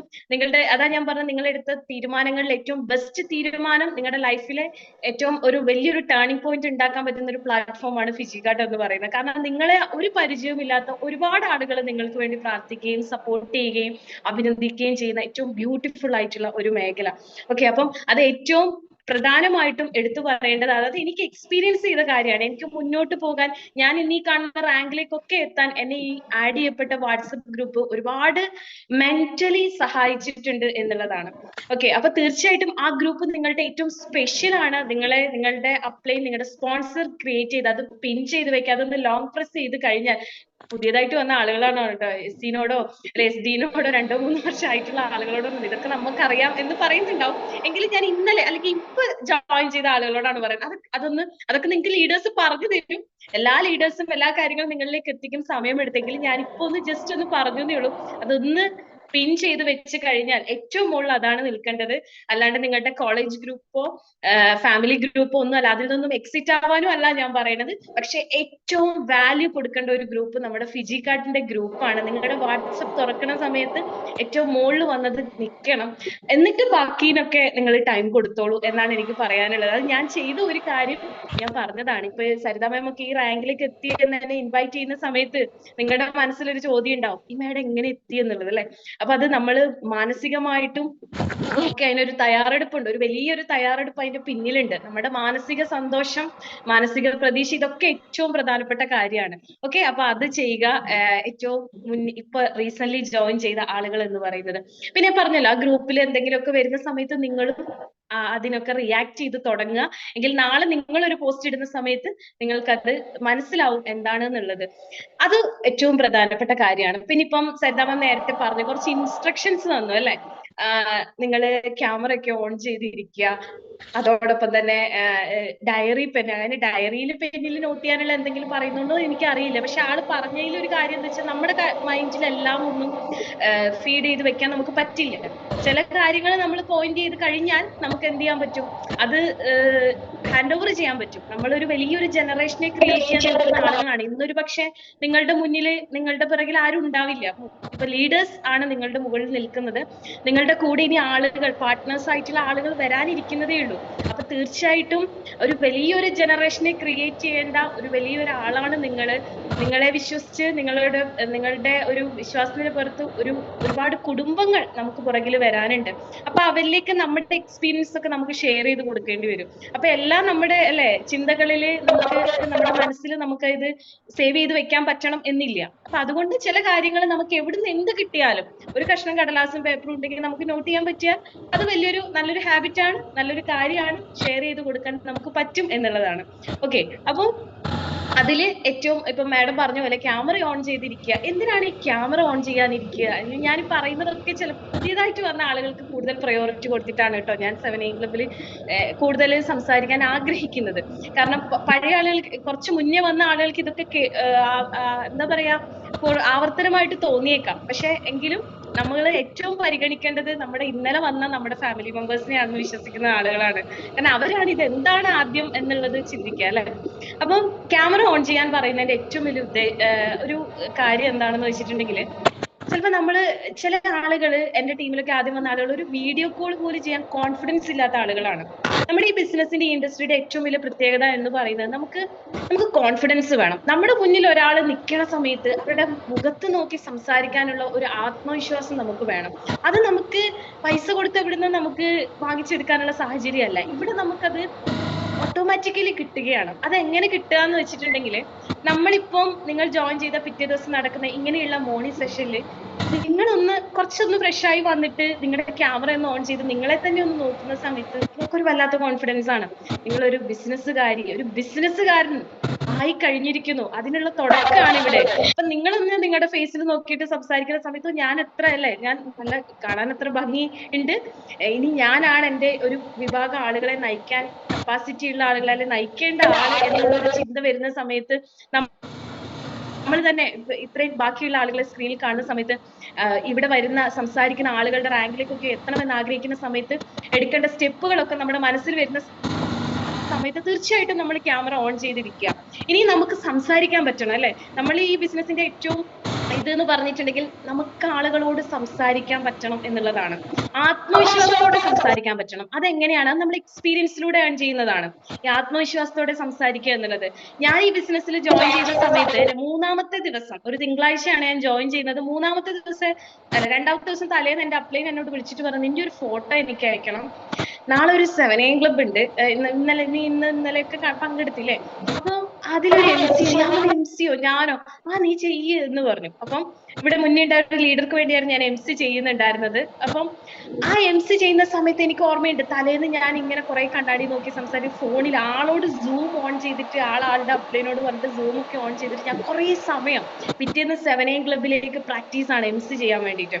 അതാ ഞാൻ പറഞ്ഞ, നിങ്ങൾ എടുത്ത തീരുമാനങ്ങളിൽ ഏറ്റവും ബെസ്റ്റ് തീരുമാനം, നിങ്ങളുടെ ലൈഫിലെ ഏറ്റവും ഒരു വലിയൊരു ടേണിംഗ് പോയിന്റ് ഉണ്ടാക്കാൻ പറ്റുന്ന ഒരു പ്ലാറ്റ്ഫോമാണ് ഫിജി കാർഡ് എന്ന് പറയുന്നത്. കാരണം നിങ്ങളെ ഒരു പരിചയവുമില്ലാത്ത ഒരുപാട് ആളുകൾ നിങ്ങൾക്ക് വേണ്ടി പ്രാർത്ഥിക്കുകയും സപ്പോർട്ട് ചെയ്യുകയും അഭിനന്ദിക്കുകയും ചെയ്യുന്ന ഏറ്റവും ബ്യൂട്ടിഫുൾ ആയിട്ടുള്ള ഒരു മേഖല. ഓക്കെ, അപ്പം അത് ഏറ്റവും പ്രധാനമായിട്ടും എടുത്തു പറയേണ്ടത്, അതായത് എനിക്ക് എക്സ്പീരിയൻസ് ചെയ്ത കാര്യമാണ്. എനിക്ക് മുന്നോട്ട് പോകാൻ, ഞാൻ ഇന്ന് ഈ കാണുന്ന റാങ്കിലേക്കൊക്കെ എത്താൻ എന്നെ ഈ ആഡ് ചെയ്യപ്പെട്ട വാട്സപ്പ് ഗ്രൂപ്പ് ഒരുപാട് മെന്റലി സഹായിച്ചിട്ടുണ്ട് എന്നുള്ളതാണ്. ഓക്കെ, അപ്പൊ തീർച്ചയായിട്ടും ആ ഗ്രൂപ്പ് നിങ്ങളുടെ ഏറ്റവും സ്പെഷ്യൽ ആണ്. നിങ്ങളുടെ അപ്ലൈ, നിങ്ങളുടെ സ്പോൺസർ ക്രിയേറ്റ് ചെയ്ത് അത് പിൻ ചെയ്ത് വെക്കുക. അതൊന്ന് ലോങ് പ്രസ് ചെയ്ത് കഴിഞ്ഞാൽ, പുതിയതായിട്ട് വന്ന ആളുകളാണ് കേട്ടോ, എസ്.സിനോടോ അല്ലെ എസ്.ഡിനോടോ 2-3 വർഷമായിട്ടുള്ള ആളുകളോടൊന്നും ഇതൊക്കെ നമുക്കറിയാം എന്ന് പറയുന്നുണ്ടാവും. എങ്കിലും ഞാൻ ഇന്നലെ അല്ലെങ്കിൽ ഇപ്പൊ ജോയിൻ ചെയ്ത ആളുകളോടാണ് പറയുന്നത്. അതൊക്കെ നിങ്ങൾക്ക് ലീഡേഴ്സ് പറഞ്ഞു തരും. എല്ലാ ലീഡേഴ്സും എല്ലാ കാര്യങ്ങളും നിങ്ങളിലേക്ക് എത്തിക്കും സമയമെടുത്തെങ്കിലും ഞാനിപ്പോ ഒന്ന് ജസ്റ്റ് ഒന്ന് പറഞ്ഞേ ഉള്ളൂ. അതൊന്ന് പിൻ ചെയ്ത് വെച്ച് കഴിഞ്ഞാൽ ഏറ്റവും മുകളിൽ അതാണ് നിൽക്കേണ്ടത്. അല്ലാണ്ട് നിങ്ങളുടെ കോളേജ് ഗ്രൂപ്പോ ഫാമിലി ഗ്രൂപ്പോ ഒന്നും അല്ല. അതിൽ നിന്നും എക്സിറ്റ് ആവാനും അല്ല ഞാൻ പറയുന്നത്. പക്ഷെ ഏറ്റവും വാല്യൂ കൊടുക്കേണ്ട ഒരു ഗ്രൂപ്പ് നമ്മുടെ ഫിജിക്കാർഡിന്റെ ഗ്രൂപ്പാണ്. നിങ്ങളുടെ വാട്സപ്പ് തുറക്കുന്ന സമയത്ത് ഏറ്റവും മുകളിൽ വന്നത് നിൽക്കണം. എന്നിട്ട് ബാക്കിനൊക്കെ നിങ്ങൾ ടൈം കൊടുത്തോളൂ എന്നാണ് എനിക്ക് പറയാനുള്ളത്. അത് ഞാൻ ചെയ്ത ഒരു കാര്യം ഞാൻ പറഞ്ഞതാണ്. ഇപ്പൊ സരിത മാം ഒക്കെ ഈ റാങ്കിലേക്ക് എത്തി എന്ന് എന്നെ ഇൻവൈറ്റ് ചെയ്യുന്ന സമയത്ത് നിങ്ങളുടെ മനസ്സിലൊരു ചോദ്യം ഉണ്ടാവും, ഈ മാഡം എങ്ങനെ എത്തി എന്നുള്ളത് അല്ലെ. അപ്പൊ അത് നമ്മള് മാനസികമായിട്ടും ഒക്കെ അതിനൊരു തയ്യാറെടുപ്പുണ്ട്. ഒരു വലിയൊരു തയ്യാറെടുപ്പ് അതിന്റെ പിന്നിലുണ്ട്. നമ്മുടെ മാനസിക സന്തോഷം, മാനസിക പ്രതീക്ഷ, ഇതൊക്കെ ഏറ്റവും പ്രധാനപ്പെട്ട കാര്യമാണ്. ഓക്കെ, അപ്പൊ അത് ചെയ്യുക. ഏറ്റവും ഇപ്പൊ റീസെന്റ് ജോയിൻ ചെയ്ത ആളുകൾ എന്ന് പറയുന്നത്. പിന്നെ പറഞ്ഞല്ലോ, ആ ഗ്രൂപ്പിൽ എന്തെങ്കിലുമൊക്കെ വരുന്ന സമയത്ത് നിങ്ങളും അതിനൊക്കെ റിയാക്ട് ചെയ്ത് തുടങ്ങുക. എങ്കിൽ നാളെ നിങ്ങൾ ഒരു പോസ്റ്റ് ഇടുന്ന സമയത്ത് നിങ്ങൾക്കത് മനസ്സിലാവും എന്താണെന്നുള്ളത്. അത് ഏറ്റവും പ്രധാനപ്പെട്ട കാര്യമാണ്. പിന്നെ ഇപ്പം സരിത മാം നേരത്തെ പറഞ്ഞു, കുറച്ച് ഇൻസ്ട്രക്ഷൻസ് തന്നു അല്ലെ. നിങ്ങള് ക്യാമറ ഒക്കെ ഓൺ ചെയ്തിരിക്കുക. അതോടൊപ്പം തന്നെ ഡയറി പെൻ, അങ്ങനെ ഡയറിയിൽ പെന്നിൽ നോട്ട് ചെയ്യാനുള്ള എന്തെങ്കിലും പറയുന്നുണ്ടോ എനിക്ക് അറിയില്ല. പക്ഷെ ആള് പറഞ്ഞതിൽ ഒരു കാര്യം എന്താ വെച്ചാൽ, നമ്മുടെ മൈൻഡിലെല്ലാം ഒന്നും ഫീഡ് ചെയ്ത് വെക്കാൻ നമുക്ക് പറ്റില്ല. ചില കാര്യങ്ങൾ നമ്മൾ പോയിന്റ് ചെയ്ത് കഴിഞ്ഞാൽ നമുക്ക് എന്ത് ചെയ്യാൻ പറ്റും, അത് ഹാൻഡ് ഓവർ ചെയ്യാൻ പറ്റും. നമ്മളൊരു വലിയൊരു ജനറേഷനെ ക്രിയേറ്റ് ചെയ്യാൻ നോക്കുന്ന ആളുകളാണ്. ഇന്നൊരു പക്ഷെ നിങ്ങളുടെ മുന്നിൽ, നിങ്ങളുടെ പിറകിൽ ആരും ഉണ്ടാവില്ല. ഇപ്പൊ ലീഡേഴ്സ് ആണ് നിങ്ങളുടെ മുകളിൽ നിൽക്കുന്നത്. നിങ്ങളുടെ കൂടെ ഇനി ആളുകൾ, പാർട്ട്നേഴ്സ് ആയിട്ടുള്ള ആളുകൾ വരാനിരിക്കുന്നതേ ഉള്ളൂ. അപ്പൊ തീർച്ചയായിട്ടും ഒരു വലിയൊരു ജനറേഷനെ ക്രിയേറ്റ് ചെയ്യേണ്ട ഒരു വലിയൊരു ആളാണ് നിങ്ങള്. നിങ്ങളെ വിശ്വസിച്ച് നിങ്ങളുടെ ഒരു വിശ്വാസത്തിന് പുറത്ത് ഒരുപാട് കുടുംബങ്ങൾ നമുക്ക് പുറകിൽ വരാനുണ്ട്. അപ്പൊ അവരിലേക്ക് നമ്മുടെ എക്സ്പീരിയൻസ് ഒക്കെ നമുക്ക് ഷെയർ ചെയ്ത് കൊടുക്കേണ്ടി വരും. അപ്പൊ എല്ലാം നമ്മുടെ ചിന്തകളില്, നമ്മുടെ മനസ്സിൽ നമുക്ക് ഇത് സേവ് ചെയ്ത് വെക്കാൻ പറ്റണം എന്നില്ല. അപ്പൊ അതുകൊണ്ട് ചില കാര്യങ്ങൾ നമുക്ക് എവിടുന്ന് എന്ത് കിട്ടിയാലും, ഒരു കഷ്ണം കടലാസും പേപ്പറും ഉണ്ടെങ്കിൽ നമുക്ക് നോട്ട് ചെയ്യാൻ പറ്റിയാൽ അത് നല്ലൊരു ഹാബിറ്റ് ആണ്, നല്ലൊരു കാര്യമാണ്. ഷെയർ ചെയ്ത് കൊടുക്കാൻ നമുക്ക് പറ്റും എന്നുള്ളതാണ്. ഓക്കെ, അപ്പൊ അതില് ഏറ്റവും, ഇപ്പൊ മാഡം പറഞ്ഞ പോലെ ക്യാമറ ഓൺ ചെയ്തിരിക്കുക. എന്തിനാണ് ഈ ക്യാമറ ഓൺ ചെയ്യാനിരിക്കുക? ഞാൻ പറയുന്നതൊക്കെ ചില പുതിയതായിട്ട് വന്ന ആളുകൾക്ക് കൂടുതൽ പ്രയോറിറ്റി കൊടുത്തിട്ടാണ് കേട്ടോ ഞാൻ 7am ക്ലബിൽ കൂടുതൽ സംസാരിക്കാൻ ആഗ്രഹിക്കുന്നത്. കാരണം പഴയ ആളുകൾക്ക്, കുറച്ച് മുന്നേ വന്ന ആളുകൾക്ക് ഇതൊക്കെ എന്താ പറയാ, ആവർത്തനമായിട്ട് തോന്നിയേക്കാം. പക്ഷെ എങ്കിലും നമ്മൾ ഏറ്റവും പരിഗണിക്കേണ്ടത് നമ്മുടെ ഇന്നലെ വന്ന നമ്മുടെ ഫാമിലി മെമ്പേഴ്സിനെയാണെന്ന് വിശ്വസിക്കുന്ന ആളുകളാണ്. കാരണം അവരാണ് ഇത് എന്താണ് ആദ്യം എന്നുള്ളത് ചിന്തിക്കുക അല്ലെ. അപ്പം ക്യാമറ ഓൺ ചെയ്യാൻ പറയുന്നതിന്റെ ഏറ്റവും വലിയ ഒരു കാര്യം എന്താണെന്ന് വെച്ചിട്ടുണ്ടെങ്കിൽ, ചിലപ്പോൾ ചില ആളുകൾ, എന്റെ ടീമിലൊക്കെ ആദ്യം വന്ന ആളുകൾ ഒരു വീഡിയോ കോൾ പോലും ചെയ്യാൻ കോൺഫിഡൻസ് ഇല്ലാത്ത ആളുകളാണ്. നമ്മുടെ ഈ ബിസിനസിന്റെ ഇൻഡസ്ട്രിയുടെ ഏറ്റവും വലിയ പ്രത്യേകത എന്ന് പറയുന്നത്, നമുക്ക് കോൺഫിഡൻസ് വേണം. നമ്മുടെ മുന്നിൽ ഒരാൾ നിൽക്കുന്ന സമയത്ത് അവരുടെ മുഖത്ത് നോക്കി സംസാരിക്കാനുള്ള ഒരു ആത്മവിശ്വാസം നമുക്ക് വേണം. അത് നമുക്ക് പൈസ കൊടുത്ത് എവിടുന്ന് നമുക്ക് വാങ്ങിച്ചെടുക്കാനുള്ള സാഹചര്യമല്ല. ഇവിടെ നമുക്കത് ഓട്ടോമാറ്റിക്കലി കിട്ടുകയാണ്. അത് എങ്ങനെ കിട്ടുക എന്ന് വെച്ചിട്ടുണ്ടെങ്കിൽ, നമ്മളിപ്പം നിങ്ങൾ ജോയിൻ ചെയ്ത പിറ്റേ ദിവസം നടക്കുന്ന ഇങ്ങനെയുള്ള മോർണിംഗ് സെഷനിൽ നിങ്ങളൊന്ന് കുറച്ചൊന്ന് ഫ്രഷ് ആയി വന്നിട്ട് നിങ്ങളുടെ ക്യാമറ ഒന്ന് ഓൺ ചെയ്ത് നിങ്ങളെ തന്നെ ഒന്ന് നോക്കുന്ന സമയത്ത് നിങ്ങൾക്കൊരു വല്ലാത്ത കോൺഫിഡൻസ് ആണ്. നിങ്ങളൊരു ബിസിനസ്സുകാരൻ ആയി കഴിഞ്ഞിരിക്കുന്നു. അതിനുള്ള തുടക്കമാണ് ഇവിടെ. അപ്പൊ നിങ്ങളൊന്ന് നിങ്ങളുടെ ഫേസിൽ നോക്കിയിട്ട് സംസാരിക്കുന്ന സമയത്ത് ഞാൻ നല്ല കാണാൻ എത്ര ഭംഗി ഉണ്ട്, ഇനി ഞാനാണ് എൻ്റെ ഒരു വിഭാഗം ആളുകളെ നയിക്കാൻ കപ്പാസിറ്റി ഉള്ള ആളുകളെ, അല്ലെങ്കിൽ നയിക്കേണ്ട ആള് എന്നുള്ള ഒരു ചിന്ത വരുന്ന സമയത്ത് നമ്മൾ തന്നെ ഇത്രയും ബാക്കിയുള്ള ആളുകളെ സ്ക്രീനിൽ കാണുന്ന സമയത്ത്, ഇവിടെ സംസാരിക്കുന്ന ആളുകളുടെ റാങ്കിലേക്കൊക്കെ എത്തണമെന്ന് ആഗ്രഹിക്കുന്ന സമയത്ത് എടുക്കേണ്ട സ്റ്റെപ്പുകളൊക്കെ നമ്മുടെ മനസ്സിൽ വരുന്ന സമയത്ത് തീർച്ചയായിട്ടും നമ്മൾ ക്യാമറ ഓൺ ചെയ്തിരിക്കുക. ഇനി നമുക്ക് സംസാരിക്കാൻ പറ്റണം അല്ലെ. നമ്മൾ ഈ ബിസിനസിന്റെ ഏറ്റവും ഇതെന്ന് പറഞ്ഞിട്ടുണ്ടെങ്കിൽ നമുക്ക് ആളുകളോട് സംസാരിക്കാൻ പറ്റണം എന്നുള്ളതാണ്. ആത്മവിശ്വാസത്തോടെ സംസാരിക്കാൻ പറ്റണം. അതെങ്ങനെയാണ്? അത് നമ്മൾ എക്സ്പീരിയൻസിലൂടെ ഏൺ ചെയ്യുന്നതാണ്. ഈ ആത്മവിശ്വാസത്തോടെ സംസാരിക്കുക എന്നുള്ളത്. ഞാൻ ഈ ബിസിനസ്സിൽ ജോയിൻ ചെയ്ത സമയത്ത് മൂന്നാമത്തെ ദിവസം, ഒരു തിങ്കളാഴ്ചയാണ് ഞാൻ ജോയിൻ ചെയ്യുന്നത്. മൂന്നാമത്തെ ദിവസം അല്ല, രണ്ടാമത്തെ ദിവസം തലേന്ന് എന്റെ അപ്ലൈൻ എന്നോട് വിളിച്ചിട്ട് പറഞ്ഞു, നിന്റെ ഒരു ഫോട്ടോ എനിക്ക് അയക്കണം, നാളെ ഒരു 7 AM ക്ലബ് ഉണ്ട്, ഇന്നലെയൊക്കെ പങ്കെടുത്തില്ലേ, അപ്പൊ അതിലൊരു MC. ഞാൻ MC യോ ഞാനോ? നീ ചെയ്യ് എന്ന് പറഞ്ഞു. അപ്പം ഇവിടെ മുന്നേ ഉണ്ടായ ഒരു ലീഡർക്ക് വേണ്ടിയായിരുന്നു ഞാൻ MC ചെയ്യുന്നുണ്ടായിരുന്നത്. അപ്പം ആ MC ചെയ്യുന്ന സമയത്ത് എനിക്ക് ഓർമ്മയുണ്ട്, തലേന്ന് ഞാൻ ഇങ്ങനെ കുറെ കണ്ണാടി നോക്കി സംസാരിച്ച് ഫോണിൽ ആളോട് സൂം ഓൺ ചെയ്തിട്ട് ആളുടെ അപ്ലൈനോട് പറഞ്ഞിട്ട് സൂം ഒക്കെ ഓൺ ചെയ്തിട്ട് ഞാൻ കുറെ സമയം പിറ്റേന്ന് 7 AM ക്ലബിലേക്ക് പ്രാക്ടീസ് ആണ് MC ചെയ്യാൻ വേണ്ടിയിട്ട്.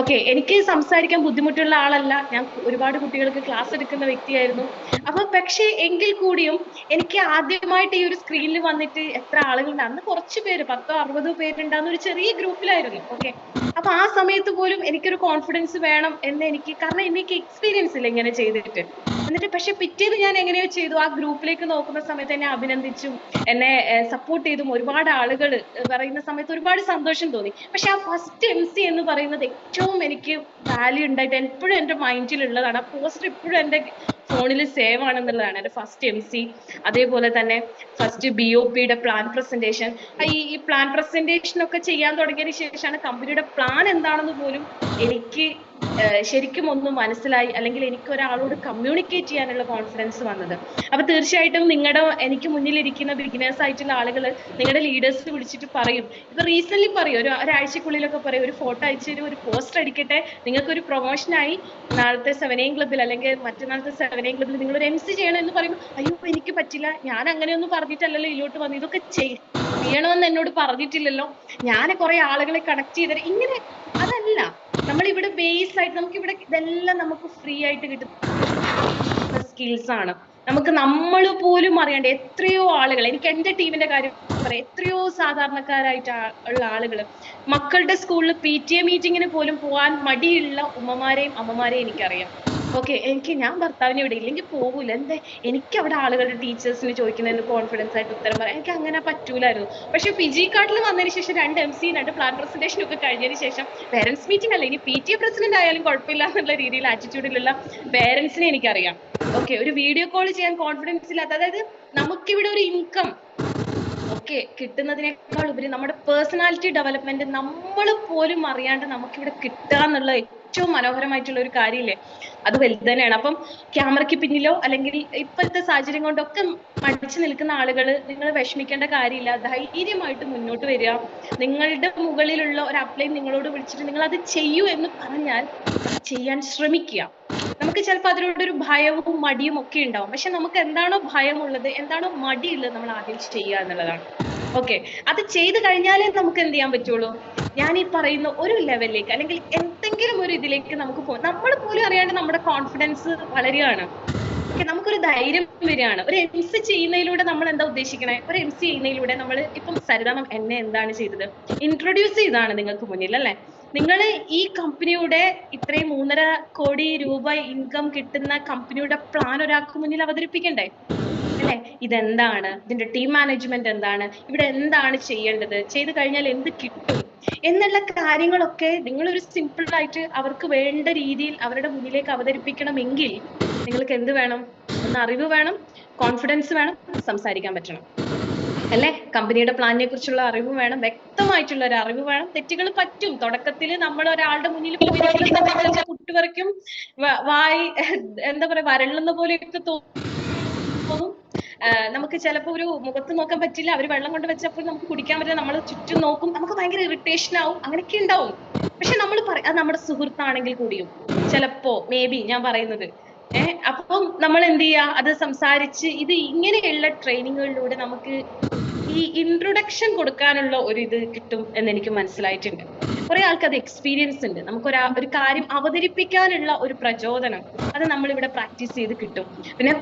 ഓക്കെ, എനിക്ക് സംസാരിക്കാൻ ബുദ്ധിമുട്ടുള്ള ആളല്ല, ഞാൻ ഒരുപാട് കുട്ടികൾക്ക് ക്ലാസ് എടുക്കുന്ന വ്യക്തിയായിരുന്നു. അപ്പൊ പക്ഷേ എങ്കിൽ കൂടിയും എനിക്ക് ആദ്യമായിട്ട് ഈ ഒരു സ്ക്രീനിൽ വന്നിട്ട് എത്ര ആളുകളുണ്ട്, അന്ന് കുറച്ച് പേര് 10-60 പേരുണ്ടാകുന്ന ഒരു ചെറിയ ഗ്രൂപ്പിലായിരുന്നു. ഓക്കെ, അപ്പൊ ആ സമയത്ത് പോലും എനിക്കൊരു കോൺഫിഡൻസ് വേണം എന്ന് എനിക്ക്, കാരണം എനിക്ക് എക്സ്പീരിയൻസ് ഇല്ല ഇങ്ങനെ ചെയ്തിട്ട്. എന്നിട്ട് പക്ഷെ പിറ്റേന്ന് ഞാൻ എങ്ങനെയോ ചെയ്തു. ആ ഗ്രൂപ്പിലേക്ക് നോക്കുന്ന സമയത്ത് എന്നെ അഭിനന്ദിച്ചും എന്നെ സപ്പോർട്ട് ചെയ്തും ഒരുപാട് ആളുകൾ പറയുന്ന സമയത്ത് ഒരുപാട് സന്തോഷം തോന്നി. പക്ഷെ ആ ഫസ്റ്റ് MC എന്ന് പറയുന്നത് ഏറ്റവും എനിക്ക് വാല്യൂ ഉണ്ടായിട്ട് എപ്പോഴും എന്റെ മൈൻഡിൽ ഉള്ളതാണ്. ആ പോസ്റ്റർ ഇപ്പോഴും എന്റെ ഫോണിൽ സേവ് ആണെന്നുള്ളതാണ്, എന്റെ ഫസ്റ്റ് MC. അതേപോലെ തന്നെ ഫസ്റ്റ് BOPയുടെ പ്ലാൻ പ്രസന്റേഷൻ. ഈ പ്ലാൻ പ്രസന്റേഷൻ ഒക്കെ ചെയ്യാൻ തുടങ്ങിയതിന് ശേഷമാണ് കമ്പനിയുടെ പ്ലാൻ എന്താണെന്ന് പോലും എനിക്ക് ശരിക്കും ഒന്ന് മനസ്സിലായി, അല്ലെങ്കിൽ എനിക്ക് ഒരാളോട് കമ്മ്യൂണിക്കേറ്റ് ചെയ്യാനുള്ള കോൺഫിഡൻസ് വന്നത്. അപ്പൊ തീർച്ചയായിട്ടും എനിക്ക് മുന്നിലിരിക്കുന്ന ബിഗിനേഴ്സ് ആയിട്ടുള്ള ആളുകൾ നിങ്ങളുടെ ലീഡേഴ്സ് വിളിച്ചിട്ട് പറയും, ഇപ്പൊ റീസെന്റ് പറയും, ഒരാഴ്ചക്കുള്ളിലൊക്കെ പറയും, ഒരു ഫോട്ടോ അയച്ചു, ഒരു പോസ്റ്റർ അടിക്കട്ടെ, നിങ്ങൾക്ക് ഒരു പ്രൊമോഷനായി നാളത്തെ 7 AM ക്ലബിൽ അല്ലെങ്കിൽ മറ്റന്നാളത്തെ 7 AM ക്ലബിൽ നിങ്ങൾ ഒരു MC ചെയ്യണം എന്ന് പറയുമ്പോൾ, അയ്യോ എനിക്ക് പറ്റില്ല, ഞാൻ അങ്ങനെയൊന്നും പറഞ്ഞിട്ടല്ലല്ലോ ഇതിലോട്ട് വന്നു, ഇതൊക്കെ ചെയ്യണമെന്ന് എന്നോട് പറഞ്ഞിട്ടില്ലല്ലോ, ഞാൻ കുറെ ആളുകളെ കണക്ട് ചെയ്തിട്ട് ഇങ്ങനെ. അതല്ല, നമ്മളിവിടെ ബേസ് ആയിട്ട് നമുക്കിവിടെ ഇതെല്ലാം നമുക്ക് ഫ്രീ ആയിട്ട് കിട്ടുന്ന സ്കിൽസ് ആണ്. നമ്മൾ പോലും അറിയാണ്ട് എത്രയോ ആളുകൾ, എനിക്ക് എന്റെ ടീമിന്റെ കാര്യം പറയാം, എത്രയോ സാധാരണക്കാരായിട്ട് ഉള്ള ആളുകൾ, മക്കളുടെ സ്കൂളിൽ PTA മീറ്റിങ്ങിന് പോലും പോകാൻ മടിയുള്ള ഉമ്മമാരെയും അമ്മമാരെയും എനിക്കറിയാം. ഓക്കെ, ഞാൻ ഭർത്താവിനെ ഇവിടെ ഇല്ലെങ്കിൽ പോകൂല, എനിക്ക് അവിടെ ആളുകളുടെ ടീച്ചേഴ്സിന് ചോദിക്കുന്നതിന് കോൺഫിഡൻസ് ആയിട്ട് ഉത്തരം പറയാം, എനിക്ക് അങ്ങനെ പറ്റൂലായിരുന്നു. പക്ഷെ PG കാർഡിൽ വന്നതിന് ശേഷം 2 MC 2 പ്ലാൻ പ്രസന്റേഷൻ ഒക്കെ കഴിഞ്ഞതിന് ശേഷം പേരൻസ് മീറ്റിംഗ് അല്ല, ഇനി PTA പ്രസിഡന്റ് ആയാലും കുഴപ്പമില്ല എന്നുള്ള രീതിയിൽ ആറ്റിറ്റ്യൂഡിലുള്ള പേരൻസിനെ എനിക്കറിയാം. ഓക്കെ, ഒരു വീഡിയോ കോൾ ചെയ്യാൻ കോൺഫിഡൻസ് ഇല്ലാത്ത, അതായത് നമുക്കിവിടെ ഒരു ഇൻകം ഒക്കെ കിട്ടുന്നതിനേക്കാൾ ഉപരി നമ്മുടെ പേഴ്സണാലിറ്റി ഡെവലപ്മെന്റ് നമ്മൾ പോലും അറിയാണ്ട് നമുക്കിവിടെ കിട്ടുക എന്നുള്ള ഏറ്റവും മനോഹരമായിട്ടുള്ള ഒരു കാര്യമില്ലേ, അത് വലുത് തന്നെയാണ്. അപ്പം ക്യാമറയ്ക്ക് പിന്നിലോ അല്ലെങ്കിൽ ഇപ്പോഴത്തെ സാഹചര്യം കൊണ്ടൊക്കെ മടിച്ചു നിൽക്കുന്ന ആളുകൾ, നിങ്ങൾ വിഷമിക്കേണ്ട കാര്യമില്ല, ധൈര്യമായിട്ട് മുന്നോട്ട് വരിക. നിങ്ങളുടെ മുകളിലുള്ള ഒരു അപ്ലൈൻ നിങ്ങളോട് വിളിച്ചിട്ട് നിങ്ങൾ അത് ചെയ്യൂ എന്ന് പറഞ്ഞാൽ ചെയ്യാൻ ശ്രമിക്കുക. നമുക്ക് ചിലപ്പോൾ അതിനോടൊരു ഭയവും മടിയും ഒക്കെ ഉണ്ടാവും. പക്ഷെ നമുക്ക് എന്താണോ ഭയമുള്ളത്, എന്താണോ മടിയുള്ളത്, നമ്മൾ ആദ്യം ചെയ്യുക എന്നുള്ളതാണ്. ഓക്കെ, അത് ചെയ്തു കഴിഞ്ഞാലേ നമുക്ക് എന്ത് ചെയ്യാൻ പറ്റുള്ളൂ, ഞാൻ ഈ പറയുന്ന ഒരു ലെവലിലേക്ക് അല്ലെങ്കിൽ എന്തെങ്കിലും ഒരു ഇതിലേക്ക് നമുക്ക് പോകും. നമ്മൾ പോലും അറിയാണ്ട് നമ്മുടെ കോൺഫിഡൻസ് വളരുകയാണ്. ഓക്കെ, നമുക്കൊരു ധൈര്യം വരികയാണ്. ഒരു MC ചെയ്യുന്നതിലൂടെ നമ്മൾ എന്താ ഉദ്ദേശിക്കണേ, ഒരു MC ചെയ്യുന്നതിലൂടെ നമ്മൾ ഇപ്പം സരിത മാം എന്നെ എന്താണ് ചെയ്തത്, ഇൻട്രൊഡ്യൂസ് ചെയ്താണ് നിങ്ങൾക്ക് മുന്നിൽ അല്ലെ. നിങ്ങൾ ഈ കമ്പനിയുടെ ഇത്രയും 3.5 കോടി രൂപ ഇൻകം കിട്ടുന്ന കമ്പനിയുടെ പ്ലാൻ ഒരാൾക്ക് മുന്നിൽ അവതരിപ്പിക്കണ്ടേ അല്ലെ. ഇതെന്താണ്, ഇതിന്റെ ടീം മാനേജ്മെന്റ് എന്താണ്, ഇവിടെ എന്താണ് ചെയ്യേണ്ടത്, ചെയ്തു കഴിഞ്ഞാൽ എന്ത് കിട്ടും എന്നുള്ള കാര്യങ്ങളൊക്കെ നിങ്ങൾ ഒരു സിമ്പിൾ ആയിട്ട് അവർക്ക് വേണ്ട രീതിയിൽ അവരുടെ മുന്നിലേക്ക് അവതരിപ്പിക്കണമെങ്കിൽ നിങ്ങൾക്ക് എന്ത് വേണം, ഒന്ന് അറിവ് വേണം, കോൺഫിഡൻസ് വേണം, സംസാരിക്കാൻ പറ്റണം അല്ലെ. കമ്പനിയുടെ പ്ലാനിനെ കുറിച്ചുള്ള അറിവ് വേണം, വ്യക്തമായിട്ടുള്ള ഒരു അറിവ് വേണം. തെറ്റുകൾ പറ്റും, തുടക്കത്തിൽ നമ്മൾ ഒരാളുടെ മുന്നിൽ പോയി കുട്ടിവരയ്ക്കും, വായി എന്താ പറയാ വരളുന്ന പോലെയൊക്കെ തോന്നും. നമുക്ക് ചിലപ്പോൾ ഒരു മുഖത്ത് നോക്കാൻ പറ്റില്ല, അവർ വെള്ളം കൊണ്ട് വെച്ചപ്പോൾ നമുക്ക് കുടിക്കാൻ പറ്റില്ല, നമ്മൾ ചുറ്റും നോക്കും, നമുക്ക് ഭയങ്കര ഇറിറ്റേഷൻ ആവും, അങ്ങനെയൊക്കെ ഉണ്ടാവും. പക്ഷെ നമ്മൾ അത് നമ്മുടെ സുഹൃത്താണെങ്കിൽ കൂടിയും ചിലപ്പോ ഞാൻ പറയുന്നത് അപ്പം നമ്മൾ എന്ത് ചെയ്യുക, അത് സംസാരിച്ച് ഇത് ഇങ്ങനെയുള്ള ട്രെയിനിങ്ങുകളിലൂടെ നമുക്ക് ഈ ഇൻട്രൊഡക്ഷൻ കൊടുക്കാനുള്ള ഒരു ഇത് കിട്ടും എന്ന് എനിക്ക് മനസ്സിലായിട്ടുണ്ട്. കുറെ ആൾക്ക് അത് എക്സ്പീരിയൻസ് ഉണ്ട്. ഒരു കാര്യം അവതരിപ്പിക്കാനുള്ള ഒരു പ്രചോദനം അത് നമ്മളിവിടെ പ്രാക്ടീസ് ചെയ്ത് കിട്ടും. പിന്നെ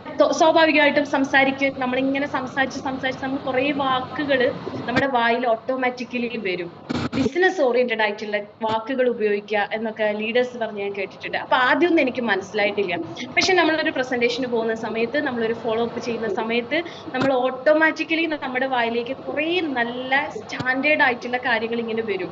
സ്വാഭാവികമായിട്ടും നമ്മളിങ്ങനെ സംസാരിച്ച് നമ്മൾ കുറെ വാക്കുകൾ നമ്മുടെ വായിൽ ഓട്ടോമാറ്റിക്കലി വരും. ബിസിനസ് ഓറിയന്റഡ് ആയിട്ടുള്ള വാക്കുകൾ ഉപയോഗിക്കുക എന്നൊക്കെ ലീഡേഴ്സ് പറഞ്ഞ് ഞാൻ കേട്ടിട്ടുണ്ട്. അപ്പൊ ആദ്യമൊന്നും എനിക്ക് മനസ്സിലായിട്ടില്ല. പക്ഷെ നമ്മളൊരു പ്രസന്റേഷന് പോകുന്ന സമയത്ത്, നമ്മളൊരു ഫോളോ അപ്പ് ചെയ്യുന്ന സമയത്ത് നമ്മൾ ഓട്ടോമാറ്റിക്കലി നമ്മുടെ വായിൽ വായിലേക്ക് കുറെ നല്ല സ്റ്റാൻഡേർഡ് ആയിട്ടുള്ള കാര്യങ്ങൾ ഇങ്ങനെ വരും.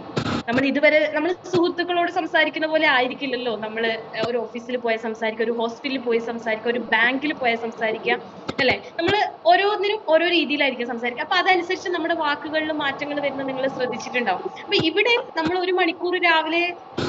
നമ്മൾ ഇതുവരെ നമ്മൾ സുഹൃത്തുക്കളോട് സംസാരിക്കുന്ന പോലെ ആയിരിക്കില്ലല്ലോ നമ്മൾ ഒരു ഓഫീസിൽ പോയി സംസാരിക്കുക, ഒരു ഹോസ്പിറ്റലിൽ പോയി സംസാരിക്കുക, ഒരു ബാങ്കിൽ പോയി സംസാരിക്കുക, അല്ലെ? നമ്മൾ ഓരോന്നിനും ഓരോ രീതിയിലായിരിക്കും സംസാരിക്കുക. അപ്പൊ അതനുസരിച്ച് നമ്മുടെ വാക്കുകളിൽ മാറ്റങ്ങൾ വരുന്നത് നിങ്ങൾ ശ്രദ്ധിച്ചിട്ടുണ്ടാവും. അപ്പൊ ഇവിടെ നമ്മൾ 1 മണിക്കൂർ രാവിലെ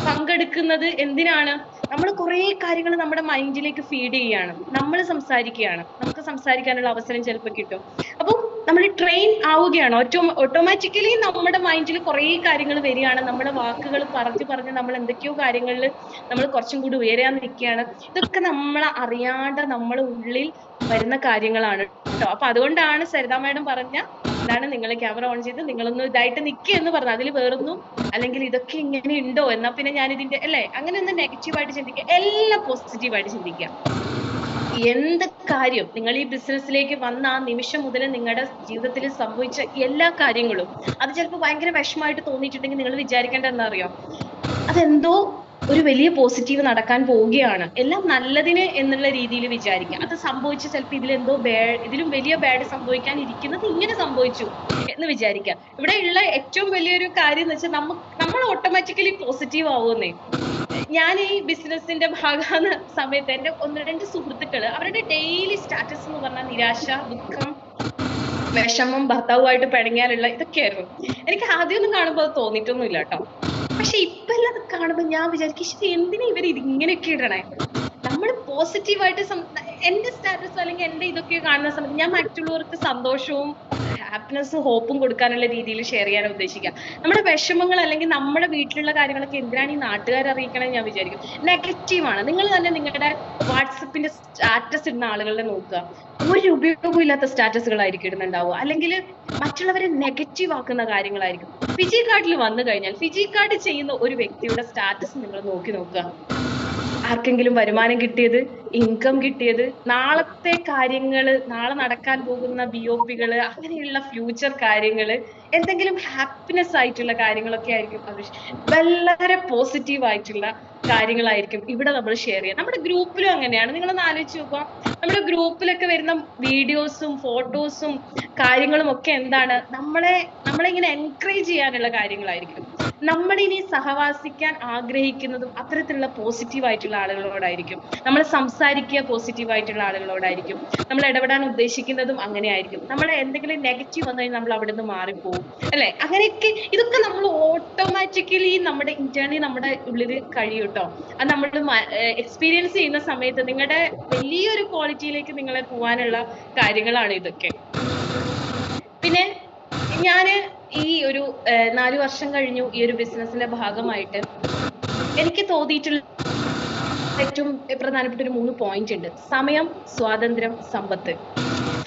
പങ്കെടുക്കുന്നത് എന്തിനാണ്? നമ്മൾ കുറെ കാര്യങ്ങൾ നമ്മുടെ മൈൻഡിലേക്ക് ഫീഡ് ചെയ്യാണ്, നമ്മൾ സംസാരിക്കുകയാണ്, നമുക്ക് സംസാരിക്കാനുള്ള അവസരം ചിലപ്പോൾ കിട്ടും. അപ്പൊ നമ്മൾ ട്രെയിൻ ആവുകയാണ്, ഓട്ടോമാറ്റിക്കലി നമ്മുടെ മൈൻഡിൽ കുറെ കാര്യങ്ങൾ വരികയാണ്. നമ്മുടെ വാക്കുകൾ പറഞ്ഞ് നമ്മൾ എന്തൊക്കെയോ കാര്യങ്ങളിൽ നമ്മൾ കുറച്ചും കൂടി ഉയരാൻ നിൽക്കുകയാണ്. ഇതൊക്കെ നമ്മളെ അറിയാണ്ട് നമ്മളെ ഉള്ളിൽ വരുന്ന കാര്യങ്ങളാണ് കേട്ടോ. അപ്പൊ അതുകൊണ്ടാണ് സരിത മാഡം പറഞ്ഞ എന്താണ്, നിങ്ങൾ ക്യാമറ ഓൺ ചെയ്ത് നിങ്ങളൊന്ന് ഇതായിട്ട് നിൽക്കുക എന്ന് പറഞ്ഞു. അതിൽ വേറൊന്നും അല്ലെങ്കിൽ ഇതൊക്കെ ഇങ്ങനെ ഉണ്ടോ എന്നാ പിന്നെ ഞാൻ ഇതിന്റെ അല്ലെ, അങ്ങനെ ഒന്ന് നെഗറ്റീവായിട്ട് ചിന്തിക്കുക, എല്ലാം പോസിറ്റീവായിട്ട് ചിന്തിക്കുക. എന്ത് കാര്യം നിങ്ങൾ ഈ ബിസിനസ്സിലേക്ക് വന്ന ആ നിമിഷം മുതൽ നിങ്ങളുടെ ജീവിതത്തിൽ സംഭവിച്ച എല്ലാ കാര്യങ്ങളും അത് ചിലപ്പോൾ ഭയങ്കര വിഷമമായിട്ട് തോന്നിയിട്ടുണ്ടെങ്കിൽ നിങ്ങൾ വിചാരിക്കേണ്ടത് എന്താ അറിയോ? അതെന്തോ ഒരു വലിയ പോസിറ്റീവ് നടക്കാൻ പോവുകയാണ്, എല്ലാം നല്ലതിന് എന്നുള്ള രീതിയിൽ വിചാരിക്കുക. അത് സംഭവിച്ച ചിലപ്പോൾ ഇതിലും വലിയ ബാഡ് സംഭവിക്കാൻ ഇരിക്കുന്നത് ഇങ്ങനെ സംഭവിച്ചു എന്ന് വിചാരിക്കുക. ഇവിടെ ഉള്ള ഏറ്റവും വലിയൊരു കാര്യം എന്ന് വെച്ചാൽ നമ്മൾ ഓട്ടോമാറ്റിക്കലി പോസിറ്റീവ് ആവുന്നേ. ഞാൻ ഈ ബിസിനസിന്റെ ഭാഗമാകുന്ന സമയത്ത് എന്റെ 1-2 സുഹൃത്തുക്കള് അവരുടെ ഡെയിലി സ്റ്റാറ്റസ് എന്ന് പറഞ്ഞാൽ നിരാശ, ദുഃഖം, വിഷമം, ഭർത്താവുമായിട്ട് പിണങ്ങിയാലുള്ള ഇതൊക്കെയായിരുന്നു. എനിക്ക് ആദ്യമൊന്നും കാണുമ്പോൾ അത് തോന്നിയിട്ടൊന്നുമില്ല കേട്ടോ. പക്ഷെ ഇപ്പൊ എല്ലാം അത് കാണുമ്പോൾ ഞാൻ വിചാരിക്കും, എന്തിനാ ഇവർ ഇങ്ങനെയൊക്കെ ഇടണേ? നമ്മൾ പോസിറ്റീവായിട്ട് എന്റെ സ്റ്റാറ്റസ് അല്ലെങ്കിൽ എന്റെ ഇതൊക്കെ കാണുന്ന സമയത്ത് ഞാൻ മറ്റുള്ളവർക്ക് സന്തോഷവും ഹാപ്പിനെസ്സും ഹോപ്പും കൊടുക്കാനുള്ള രീതിയിൽ ഷെയർ ചെയ്യാൻ ഉദ്ദേശിക്കുക. നമ്മുടെ വിഷമങ്ങൾ അല്ലെങ്കിൽ നമ്മുടെ വീട്ടിലുള്ള കാര്യങ്ങളൊക്കെ എന്തിനാണ് ഈ നാട്ടുകാരെ അറിയിക്കണമെന്ന് ഞാൻ വിചാരിക്കും. നെഗറ്റീവാണ്. നിങ്ങൾ തന്നെ നിങ്ങളുടെ വാട്സപ്പിന്റെ സ്റ്റാറ്റസ് ഇടുന്ന ആളുകളെ നോക്കുക, ഒരു ഉപയോഗവും ഇല്ലാത്ത സ്റ്റാറ്റസുകളായിരിക്കും ഇടുന്നുണ്ടാവുക, അല്ലെങ്കിൽ മറ്റുള്ളവരെ നെഗറ്റീവ് ആക്കുന്ന കാര്യങ്ങളായിരിക്കും. ഫിജി കാർഡിൽ വന്നു കഴിഞ്ഞാൽ ഫിജി കാർഡ് ചെയ്യുന്ന ഒരു വ്യക്തിയുടെ സ്റ്റാറ്റസ് നിങ്ങൾ നോക്കുക. ആർക്കെങ്കിലും വരുമാനം കിട്ടിയത്, ഇൻകം കിട്ടിയത്, നാളത്തെ കാര്യങ്ങള്, നാളെ നടക്കാൻ പോകുന്ന BOPകള്, അങ്ങനെയുള്ള ഫ്യൂച്ചർ കാര്യങ്ങള്, എന്തെങ്കിലും ഹാപ്പിനെസ് ആയിട്ടുള്ള കാര്യങ്ങളൊക്കെ ആയിരിക്കും അവർ വളരെ പോസിറ്റീവ് ആയിട്ടുള്ള കാര്യങ്ങളായിരിക്കും ഇവിടെ നമ്മൾ ഷെയർ ചെയ്യുക. നമ്മുടെ ഗ്രൂപ്പിലും അങ്ങനെയാണ്. നിങ്ങളൊന്ന് ആലോചിച്ച് നോക്കുക, നമ്മുടെ ഗ്രൂപ്പിലൊക്കെ വരുന്ന വീഡിയോസും ഫോട്ടോസും കാര്യങ്ങളും ഒക്കെ എന്താണ്, നമ്മളെ ഇങ്ങനെ എൻകറേജ് ചെയ്യാനുള്ള കാര്യങ്ങളായിരിക്കും. നമ്മളിനി സഹവാസിക്കാൻ ആഗ്രഹിക്കുന്നതും അത്തരത്തിലുള്ള പോസിറ്റീവ് ആയിട്ടുള്ള ആളുകളോടായിരിക്കും. നമ്മൾ സംസാരിക്കുക പോസിറ്റീവ് ആയിട്ടുള്ള ആളുകളോടായിരിക്കും. നമ്മൾ ഇടപെടാൻ ഉദ്ദേശിക്കുന്നതും അങ്ങനെ ആയിരിക്കും. നമ്മൾ എന്തെങ്കിലും നെഗറ്റീവ് വന്നു കഴിഞ്ഞാൽ നമ്മൾ അവിടെ നിന്ന് മാറിപ്പോകും, അല്ലെ? അങ്ങനെയൊക്കെ ഇതൊക്കെ നമ്മൾ ഓട്ടോമാറ്റിക്കലി നമ്മുടെ ഇന്റേണലി നമ്മുടെ ഉള്ളിൽ കഴിയും കേട്ടോ. അത് നമ്മൾ എക്സ്പീരിയൻസ് ചെയ്യുന്ന സമയത്ത് നിങ്ങളുടെ വലിയൊരു ക്വാളിറ്റിയിലേക്ക് നിങ്ങളെ പോകാനുള്ള കാര്യങ്ങളാണ് ഇതൊക്കെ. പിന്നെ ഞാന് ഈ ഒരു 4 വർഷം കഴിഞ്ഞു ഈ ഒരു ബിസിനസിന്റെ ഭാഗമായിട്ട്. എനിക്ക് തോന്നിയിട്ടുള്ള ഏറ്റവും പ്രധാനപ്പെട്ട ഒരു 3 പോയിന്റ് ഉണ്ട്. സമയം, സ്വാതന്ത്ര്യം, സമ്പത്ത്.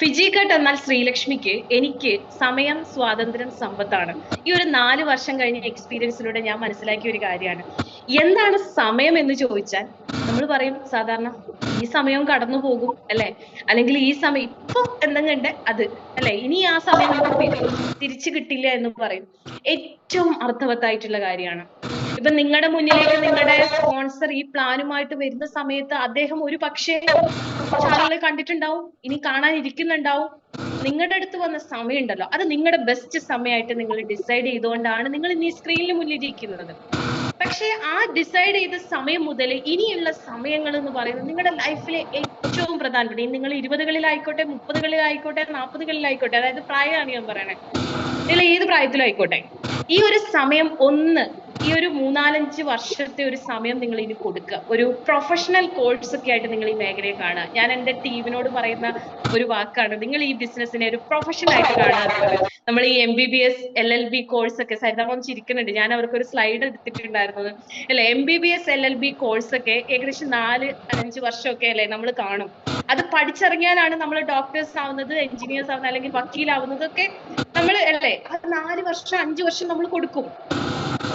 ഫിജി കാർഡ് എന്നാൽ ശ്രീലക്ഷ്മിക്ക്, എനിക്ക് സമയം, സ്വാതന്ത്ര്യം, സമ്പത്താണ്. ഈ ഒരു 4 വർഷം കഴിഞ്ഞ എക്സ്പീരിയൻസിലൂടെ ഞാൻ മനസ്സിലാക്കിയ ഒരു കാര്യമാണ്. എന്താണ് സമയം എന്ന് ചോദിച്ചാൽ നമ്മൾ പറയും സാധാരണ ഈ സമയം കടന്നു പോകും, അല്ലെ? അല്ലെങ്കിൽ ഈ സമയം ഇപ്പൊ എന്തെങ്കിലും ഉണ്ട് അത്, അല്ലെ? ഇനി ആ സമയം തിരിച്ചു കിട്ടില്ല എന്ന് പറയും. ഏറ്റവും അർത്ഥവത്തായിട്ടുള്ള കാര്യമാണ്. ഇപ്പൊ നിങ്ങളുടെ മുന്നിലേക്ക് നിങ്ങളുടെ സ്പോൺസർ ഈ പ്ലാനുമായിട്ട് വരുന്ന സമയത്ത് അദ്ദേഹം ഒരു പക്ഷേ ആളുകളെ കണ്ടിട്ടുണ്ടാവും, ഇനി കാണാനിരിക്കുന്നുണ്ടാവും. നിങ്ങളുടെ അടുത്ത് വന്ന സമയം ഉണ്ടല്ലോ, അത് നിങ്ങളുടെ ബെസ്റ്റ് സമയമായിട്ട് നിങ്ങൾ ഡിസൈഡ് ചെയ്തുകൊണ്ടാണ് നിങ്ങൾ ഇനി സ്ക്രീനിന് മുന്നിൽ ഇരിക്കുന്നത്. പക്ഷെ ആ ഡിസൈഡ് ചെയ്ത സമയം മുതൽ ഇനിയുള്ള സമയങ്ങൾ എന്ന് പറയുന്നത് നിങ്ങളുടെ ലൈഫിലെ ഏറ്റവും പ്രധാനപ്പെട്ട, നിങ്ങൾ 20കളിലായിക്കോട്ടെ, 30കളിലായിക്കോട്ടെ, 40കളിലായിക്കോട്ടെ, അതായത് പ്രായമാണ് ഞാൻ പറയണേ, നിങ്ങൾ ഏത് പ്രായത്തിലായിക്കോട്ടെ, ഈ ഒരു സമയം ഈ ഒരു 3-4-5 വർഷത്തെ ഒരു സമയം നിങ്ങൾ ഇനി കൊടുക്കുക. ഒരു പ്രൊഫഷണൽ കോഴ്സ് ഒക്കെ ആയിട്ട് നിങ്ങൾ ഈ മേഖലയെ കാണുക. ഞാൻ എൻ്റെ ടീമിനോട് പറയുന്ന ഒരു വാക്കാണ്, നിങ്ങൾ ഈ ബിസിനസ്സിനെ ഒരു പ്രൊഫഷൻ ആയിട്ട് കാണുക. നമ്മൾ ഈ MBBS LLB കോഴ്സ് ഒക്കെ, സരിതാമം ചിരിക്കുന്നുണ്ട്, ഞാൻ അവർക്ക് ഒരു സ്ലൈഡ് എടുത്തിട്ടുണ്ടായിരുന്നത് അല്ലെ. MBBS LLB കോഴ്സ് ഒക്കെ ഏകദേശം 4-5 വർഷമൊക്കെ അല്ലെ നമ്മൾ കാണും. അത് പഠിച്ചിറങ്ങിയാലാണ് നമ്മൾ ഡോക്ടേഴ്സ് ആവുന്നത്, എഞ്ചിനീയേഴ്സ് ആവുന്നത്, അല്ലെങ്കിൽ വക്കീലാവുന്നതൊക്കെ നമ്മൾ അല്ലേ. അത് 4 വർഷം 5 വർഷം നമ്മൾ കൊടുക്കും.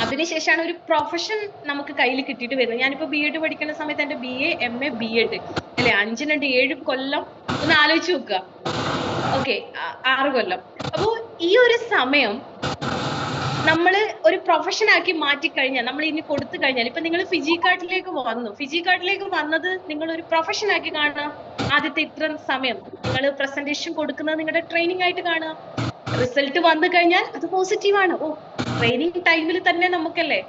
അതിനുശേഷമാണ് ഒരു പ്രൊഫഷൻ നമുക്ക് കയ്യിൽ കിട്ടിയിട്ട് വരുന്നത്. ഞാനിപ്പോ BEd പഠിക്കുന്ന സമയത്ത് എന്റെ BA MA BEd അല്ലെ, 5-7 കൊല്ലം ഒന്ന് ആലോചിച്ച് നോക്കുക. ഓക്കെ, 6 കൊല്ലം. അപ്പോ ഈ ഒരു സമയം നമ്മൾ ഒരു പ്രൊഫഷൻ ആക്കി മാറ്റിക്കഴിഞ്ഞാൽ, നമ്മൾ ഇനി കൊടുത്തു കഴിഞ്ഞാൽ, ഇപ്പൊ നിങ്ങൾ ഫിജി കാർഡിലേക്ക് വന്നത് നിങ്ങൾ ഒരു പ്രൊഫഷൻ ആക്കി കാണുക. ആദ്യത്തെ ഇത്ര സമയം നിങ്ങൾ പ്രസന്റേഷൻ കൊടുക്കുന്നത് നിങ്ങളുടെ ട്രെയിനിങ് ആയിട്ട് കാണുക. റിസൾട്ട് വന്നു കഴിഞ്ഞാൽ അത് പോസിറ്റീവാണ്. ഓ, ട്രെയിനിങ് ടൈമിൽ തന്നെ നമുക്കല്ലേ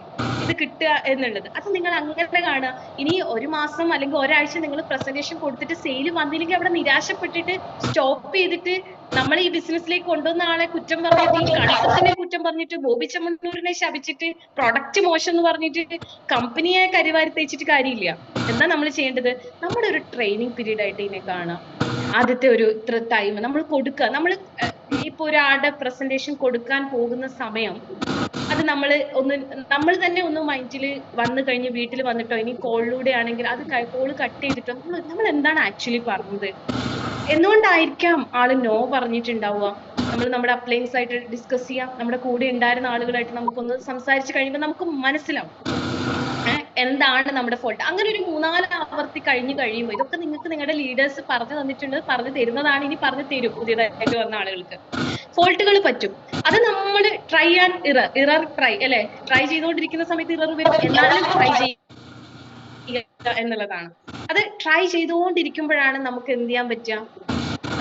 ഇത് കിട്ടുക എന്നുള്ളത്. അത് നിങ്ങൾ അങ്ങനെ കാണുക. ഇനി ഒരു മാസം അല്ലെങ്കിൽ ഒരാഴ്ച നിങ്ങൾ പ്രസന്റേഷൻ കൊടുത്തിട്ട് സെയിൽ വന്നില്ലെങ്കിൽ അവിടെ നിരാശപ്പെട്ടിട്ട് സ്റ്റോപ്പ് ചെയ്തിട്ട് നമ്മൾ ഈ ബിസിനസ്സിലേക്ക് കൊണ്ടുവന്ന ആളെ കുറ്റം പറഞ്ഞിട്ട്, ഈ കൺസെപ്റ്റിനെ കുറ്റം പറഞ്ഞിട്ട്, ബോബി ചെമ്മണ്ണൂരിനെ ശപിച്ചിട്ട്, പ്രൊഡക്റ്റ് മോശം എന്ന് പറഞ്ഞിട്ട് കമ്പനിയെ കരിവാരി തേച്ചിട്ട് കാര്യമില്ല. എന്താ നമ്മൾ ചെയ്യേണ്ടത്? നമ്മുടെ ഒരു ട്രെയിനിങ് പീരീഡ് ആയിട്ട് ഇതിനെ കാണാം. ആദ്യത്തെ ഒരു ഇത്ര ടൈം നമ്മൾ കൊടുക്കുക. നമ്മൾ ഇപ്പൊ ഒരാളുടെ പ്രസന്റേഷൻ കൊടുക്കാൻ പോകുന്ന സമയം അത് നമ്മൾ തന്നെ ഒന്ന് മൈൻഡിൽ വന്നു കഴിഞ്ഞ് വീട്ടിൽ വന്നിട്ടോ ഇനി കോളിലൂടെ ആണെങ്കിൽ അത് കോള് കട്ട് ചെയ്തിട്ടോ നമ്മൾ എന്താണ് ആക്ച്വലി പറഞ്ഞത്, എന്തുകൊണ്ടായിരിക്കാം ആള് നോ പറഞ്ഞിട്ടുണ്ടാവുക. നമ്മൾ നമ്മുടെ അപ്ലൈൻസ് ആയിട്ട് ഡിസ്കസ് ചെയ്യാം. നമ്മുടെ കൂടെ ഉണ്ടായിരുന്ന ആളുകളായിട്ട് നമുക്കൊന്ന് സംസാരിച്ച് കഴിയുമ്പോൾ നമുക്ക് മനസ്സിലാവും എന്താണ് നമ്മുടെ ഫോൾട്ട്. അങ്ങനെ ഒരു 3-4 ആവർത്തി കഴിഞ്ഞ് കഴിയുമ്പോൾ ഇതൊക്കെ നിങ്ങൾക്ക് നിങ്ങളുടെ ലീഡേഴ്സ് പറഞ്ഞു തന്നിട്ടുണ്ട്, പറഞ്ഞു തരുന്നതാണ്, ഇനി പറഞ്ഞു തരും പുതിയതായിട്ട് വന്ന ആളുകൾക്ക്. ഫോൾട്ടുകൾ പറ്റും. അത് നമ്മൾ ട്രൈ ആൻഡ് ഇറർ ട്രൈ അല്ലെ, ട്രൈ ചെയ്തുകൊണ്ടിരിക്കുന്ന സമയത്ത് ഇറർ വരും, എന്നാലും ട്രൈ ചെയ്യുക എന്നുള്ളതാണ്. അത് ട്രൈ ചെയ്തുകൊണ്ടിരിക്കുമ്പോഴാണ് നമുക്ക് എന്ത് ചെയ്യാൻ പറ്റുക,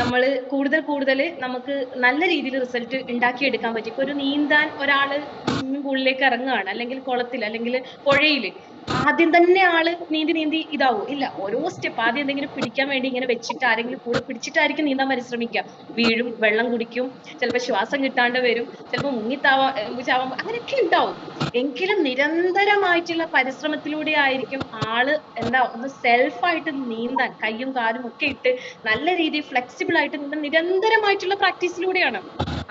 നമ്മൾ കൂടുതൽ നമുക്ക് നല്ല രീതിയിൽ റിസൾട്ട് ഉണ്ടാക്കിയെടുക്കാൻ പറ്റും. ഇപ്പൊ ഒരു നീന്താൻ ഒരാള് സ്വിമ്മിംഗ് പൂളിലേക്ക് ഇറങ്ങുകയാണ്, അല്ലെങ്കിൽ കുളത്തിൽ അല്ലെങ്കിൽ പുഴയിൽ, ആദ്യം തന്നെ ആള് നീന്തി ഇതാവും ഇല്ല. ഓരോ സ്റ്റെപ്പ് ആദ്യം എന്തെങ്കിലും പിടിക്കാൻ വേണ്ടി ഇങ്ങനെ വെച്ചിട്ട് ആരെങ്കിലും കൂടെ പിടിച്ചിട്ടായിരിക്കും നീന്താൻ പരിശ്രമിക്കുക. വീഴും, വെള്ളം കുടിക്കും, ചിലപ്പോൾ ശ്വാസം കിട്ടാണ്ട് വരും, ചിലപ്പോൾ ചാവാൻ അങ്ങനെയൊക്കെ ഉണ്ടാവും. എങ്കിലും നിരന്തരമായിട്ടുള്ള പരിശ്രമത്തിലൂടെ ആയിരിക്കും ആള് ഒന്ന് സെൽഫായിട്ട് നീന്താൻ കയ്യും കാലും ഒക്കെ ഇട്ട് നല്ല രീതിയിൽ ഫ്ലെക്സിബിൾ ആയിട്ട് നീന്താൻ നിരന്തരമായിട്ടുള്ള പ്രാക്ടീസിലൂടെയാണ്.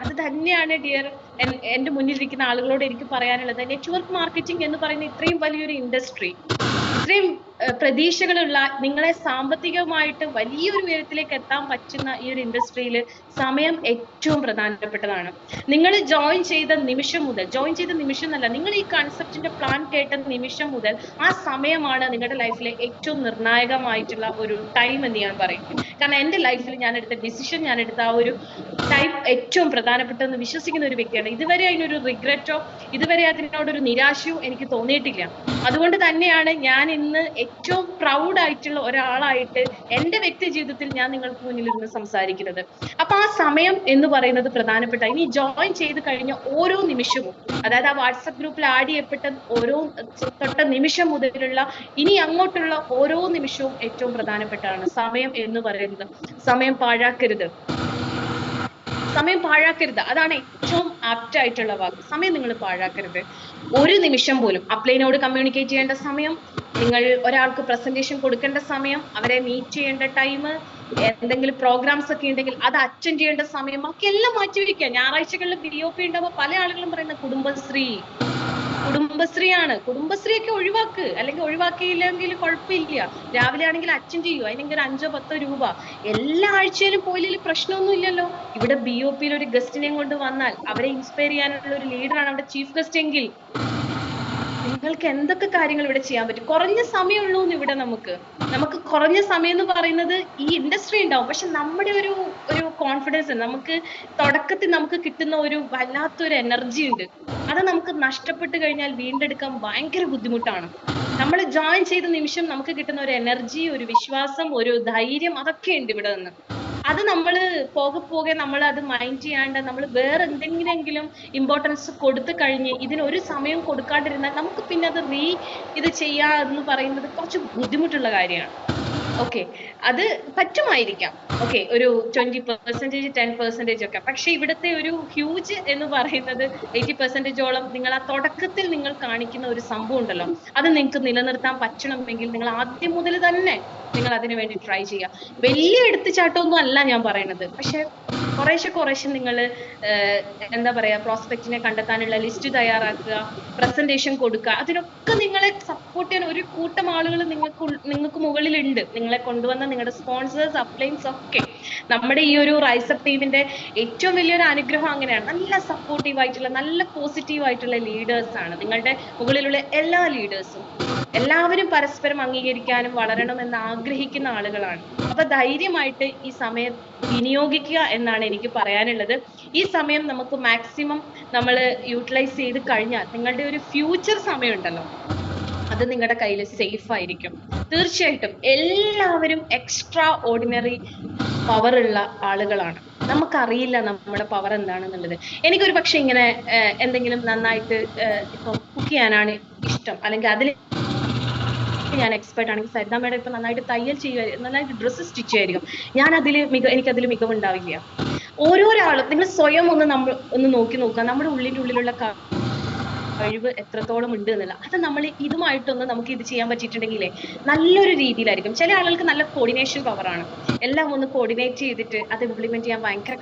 അത് തന്നെയാണ് ഡിയർ എന്റെ മുന്നിലിരിക്കുന്ന ആളുകളോട് എനിക്ക് പറയാനുള്ളത്. നെറ്റ്വർക്ക് മാർക്കറ്റിംഗ് എന്ന് പറയുന്ന ഇത്രയും വലിയൊരു ഇൻഡസ്ട്രി, ഇത്രയും പ്രതീക്ഷകളുള്ള, നിങ്ങളെ സാമ്പത്തികമായിട്ട് വലിയൊരു ഉയരത്തിലേക്ക് എത്താൻ പറ്റുന്ന ഈ ഒരു ഇൻഡസ്ട്രിയിൽ സമയം ഏറ്റവും പ്രധാനപ്പെട്ടതാണ്. നിങ്ങൾ ജോയിൻ ചെയ്ത നിമിഷം എന്നല്ല, നിങ്ങൾ ഈ കൺസെപ്റ്റിന്റെ പ്ലാൻ കേട്ട നിമിഷം മുതൽ ആ സമയമാണ് നിങ്ങളുടെ ലൈഫിലെ ഏറ്റവും നിർണായകമായിട്ടുള്ള ഒരു ടൈം എന്ന് ഞാൻ പറയും. കാരണം എന്റെ ലൈഫിൽ ഞാൻ എടുത്ത ഡിസിഷൻ, ഞാൻ എടുത്ത ആ ഒരു ടൈം ഏറ്റവും പ്രധാനപ്പെട്ടെന്ന് വിശ്വസിക്കുന്ന ഒരു വ്യക്തിയാണ്. ഇതുവരെ അതിനൊരു റിഗ്രറ്റോ ഇതുവരെ അതിനോടൊരു നിരാശയോ എനിക്ക് തോന്നിയിട്ടില്ല. അതുകൊണ്ട് തന്നെയാണ് ഞാൻ ഇന്ന് ഏറ്റവും പ്രൗഡ് ആയിട്ടുള്ള ഒരാളായിട്ട് എന്റെ വ്യക്തി ജീവിതത്തിൽ ഞാൻ നിങ്ങൾക്ക് മുന്നിൽ ഇരുന്ന് സംസാരിക്കുന്നത്. അപ്പൊ ആ സമയം എന്ന് പറയുന്നത് പ്രധാനപ്പെട്ട, ഇനി ജോയിൻ ചെയ്ത് കഴിഞ്ഞ ഓരോ നിമിഷവും, അതായത് ആ വാട്സപ്പ് ഗ്രൂപ്പിൽ ആഡ് ചെയ്യപ്പെട്ട തൊട്ട നിമിഷം മുതലുള്ള ഇനി അങ്ങോട്ടുള്ള ഓരോ നിമിഷവും ഏറ്റവും പ്രധാനപ്പെട്ടതാണ്. സമയം എന്ന് പറയുന്നത് സമയം പാഴാക്കരുത്. അതാണ് ഏറ്റവും ആപ്റ്റ് ആയിട്ടുള്ള വാക്ക്. സമയം നിങ്ങൾ പാഴാക്കരുത് ഒരു നിമിഷം പോലും. അപ്ലൈനോട് കമ്മ്യൂണിക്കേറ്റ് ചെയ്യേണ്ട സമയം, നിങ്ങൾ ഒരാൾക്ക് പ്രസന്റേഷൻ കൊടുക്കേണ്ട സമയം, അവരെ മീറ്റ് ചെയ്യേണ്ട ടൈം, എന്തെങ്കിലും പ്രോഗ്രാംസ് ഒക്കെ ഉണ്ടെങ്കിൽ അത് അറ്റൻഡ് ചെയ്യേണ്ട സമയം, ഒക്കെ എല്ലാം മാറ്റിവെക്കുക. ഞായറാഴ്ചകളിൽ BOP ഉണ്ടാവുമ്പോൾ പല ആളുകളും പറയുന്നത് കുടുംബശ്രീയാണ്. കുടുംബശ്രീയൊക്കെ ഒഴിവാക്ക്, അല്ലെങ്കിൽ ഒഴിവാക്കിയില്ലെങ്കിൽ കുഴപ്പമില്ല. രാവിലെ ആണെങ്കിൽ അറ്റൻഡ് ചെയ്യൂ, അതിനെങ്കിൽ 5-10 രൂപ. എല്ലാ ആഴ്ചയിലും പോയില്ലെങ്കിൽ പ്രശ്നമൊന്നും ഇല്ലല്ലോ. ഇവിടെ BOPയിൽ ഒരു ഗസ്റ്റിനെയും കൊണ്ട് വന്നാൽ അവരെ ഇൻസ്പയർ ചെയ്യാനുള്ള ഒരു ലീഡറാണ് അവിടെ ചീഫ് ഗസ്റ്റ് എങ്കിൽ നിങ്ങൾക്ക് എന്തൊക്കെ കാര്യങ്ങൾ ഇവിടെ ചെയ്യാൻ പറ്റും. കുറഞ്ഞ സമയമുള്ളൂ ഇവിടെ. നമുക്ക് കുറഞ്ഞ സമയം എന്ന് പറയുന്നത് ഈ ഇൻഡസ്ട്രി ഉണ്ടാവും, പക്ഷെ നമ്മുടെ ഒരു കോൺഫിഡൻസ്, നമുക്ക് തുടക്കത്തിൽ നമുക്ക് കിട്ടുന്ന ഒരു വല്ലാത്തൊരു എനർജി ഉണ്ട്. അത് നമുക്ക് നഷ്ടപ്പെട്ട് കഴിഞ്ഞാൽ വീണ്ടെടുക്കാൻ ഭയങ്കര ബുദ്ധിമുട്ടാണ്. നമ്മൾ ജോയിൻ ചെയ്ത നിമിഷം നമുക്ക് കിട്ടുന്ന ഒരു എനർജി, ഒരു വിശ്വാസം, ഒരു ധൈര്യം, അതൊക്കെ ഉണ്ട് ഇവിടെ നിന്ന്. അത് നമ്മൾ പോകെ നമ്മൾ അത് മൈൻഡ് ചെയ്യാണ്ട് നമ്മൾ വേറെ എന്തെങ്കിലും ഇമ്പോർട്ടൻസ് കൊടുത്തു കഴിഞ്ഞ് ഇതിനൊരു സമയം കൊടുക്കാണ്ടിരുന്നാൽ നമുക്ക് പിന്നെ അത് ഇത് ചെയ്യാ എന്ന് പറയുന്നത് കുറച്ച് ബുദ്ധിമുട്ടുള്ള കാര്യമാണ്. ഓക്കെ, അത് പറ്റുമായിരിക്കാം. ഓക്കെ, ഒരു 20%, 10% ഒക്കെ. പക്ഷെ ഇവിടുത്തെ ഒരു ഹ്യൂജ് എന്ന് പറയുന്നത് 80%ഓളം നിങ്ങൾ ആ തുടക്കത്തിൽ നിങ്ങൾ കാണിക്കുന്ന ഒരു സംഭവം ഉണ്ടല്ലോ, അത് നിങ്ങൾക്ക് നിലനിർത്താൻ പറ്റണമെങ്കിൽ നിങ്ങൾ ആദ്യം മുതൽ തന്നെ നിങ്ങൾ അതിനു വേണ്ടി ട്രൈ ചെയ്യുക. വലിയ എടുത്തുചാട്ടമൊന്നും അല്ല ഞാൻ പറയുന്നത്, പക്ഷെ കുറേശ്ശെ നിങ്ങൾ എന്താ പറയാ, പ്രോസ്പെക്റ്റിനെ കണ്ടെത്താനുള്ള ലിസ്റ്റ് തയ്യാറാക്കുക, പ്രസന്റേഷൻ കൊടുക്കുക. അതിനൊക്കെ നിങ്ങളെ സപ്പോർട്ട് ചെയ്യാൻ ഒരു കൂട്ടം ആളുകൾ നിങ്ങൾക്ക് മുകളിലുണ്ട്. നിങ്ങളെ കൊണ്ടുവന്ന നിങ്ങളുടെ സ്പോൺസേഴ്സ്, അപ്ലൈൻസ് ഒക്കെ. നമ്മുടെ ഈ ഒരു റൈസപ്പ് ടീമിന്റെ ഏറ്റവും വലിയൊരു അനുഗ്രഹം അങ്ങനെയാണ്. നല്ല സപ്പോർട്ടീവ് ആയിട്ടുള്ള, നല്ല പോസിറ്റീവ് ആയിട്ടുള്ള ലീഡേഴ്സ് ആണ് നിങ്ങളുടെ മുകളിലുള്ള എല്ലാ ലീഡേഴ്സും. എല്ലാവരും പരസ്പരം അംഗീകരിക്കാനും വളരണം എന്ന് ആഗ്രഹിക്കുന്ന ആളുകളാണ്. അപ്പൊ ധൈര്യമായിട്ട് ഈ സമയം വിനിയോഗിക്കുക എന്നാണ് എനിക്ക് പറയാനുള്ളത്. ഈ സമയം നമുക്ക് മാക്സിമം നമ്മൾ യൂട്ടിലൈസ് ചെയ്ത് കഴിഞ്ഞാൽ നിങ്ങളുടെ ഒരു ഫ്യൂച്ചർ സമയം ഉണ്ടല്ലോ, അത് നിങ്ങളുടെ കയ്യിൽ സേഫ് ആയിരിക്കും. തീർച്ചയായിട്ടും എല്ലാവരും എക്സ്ട്രാ ഓർഡിനറി പവർ ഉള്ള ആളുകളാണ്. നമുക്കറിയില്ല നമ്മുടെ പവർ എന്താണെന്നുള്ളത്. എനിക്കൊരു പക്ഷെ ഇങ്ങനെ എന്തെങ്കിലും നന്നായിട്ട് ഇപ്പൊ കുക്ക് ചെയ്യാനാണ് ഇഷ്ടം, അല്ലെങ്കിൽ അതിൽ ഞാൻ എക്സ്പെർട്ട് ആണെങ്കിൽ സരിത മേഡം ഇപ്പൊ നന്നായിട്ട് തയ്യൽ ചെയ്യുക, നന്നായിട്ട് ഡ്രസ്സ് സ്റ്റിച്ച് ചെയ്യുമായിരിക്കും. എനിക്കതിൽ മികവുണ്ടാവില്ല. ഓരോരാളും നിങ്ങൾ സ്വയം ഒന്ന് നോക്കി നോക്കുക, നമ്മുടെ ഉള്ളിലുള്ള കഴിവ് എത്രത്തോളം ഉണ്ട് എന്നല്ല. അത് നമ്മൾ ഇതുമായിട്ടൊന്ന് നമുക്ക് ഇത് ചെയ്യാൻ പറ്റിയിട്ടുണ്ടെങ്കിലേ നല്ലൊരു രീതിയിലായിരിക്കും. ചില ആളുകൾക്ക് നല്ല കോർഡിനേഷൻ പവറാണ്, എല്ലാം ഒന്ന് കോർഡിനേറ്റ് ചെയ്തിട്ട് അത് ഇംപ്ലിമെന്റ് ചെയ്യാൻ ഭയങ്കര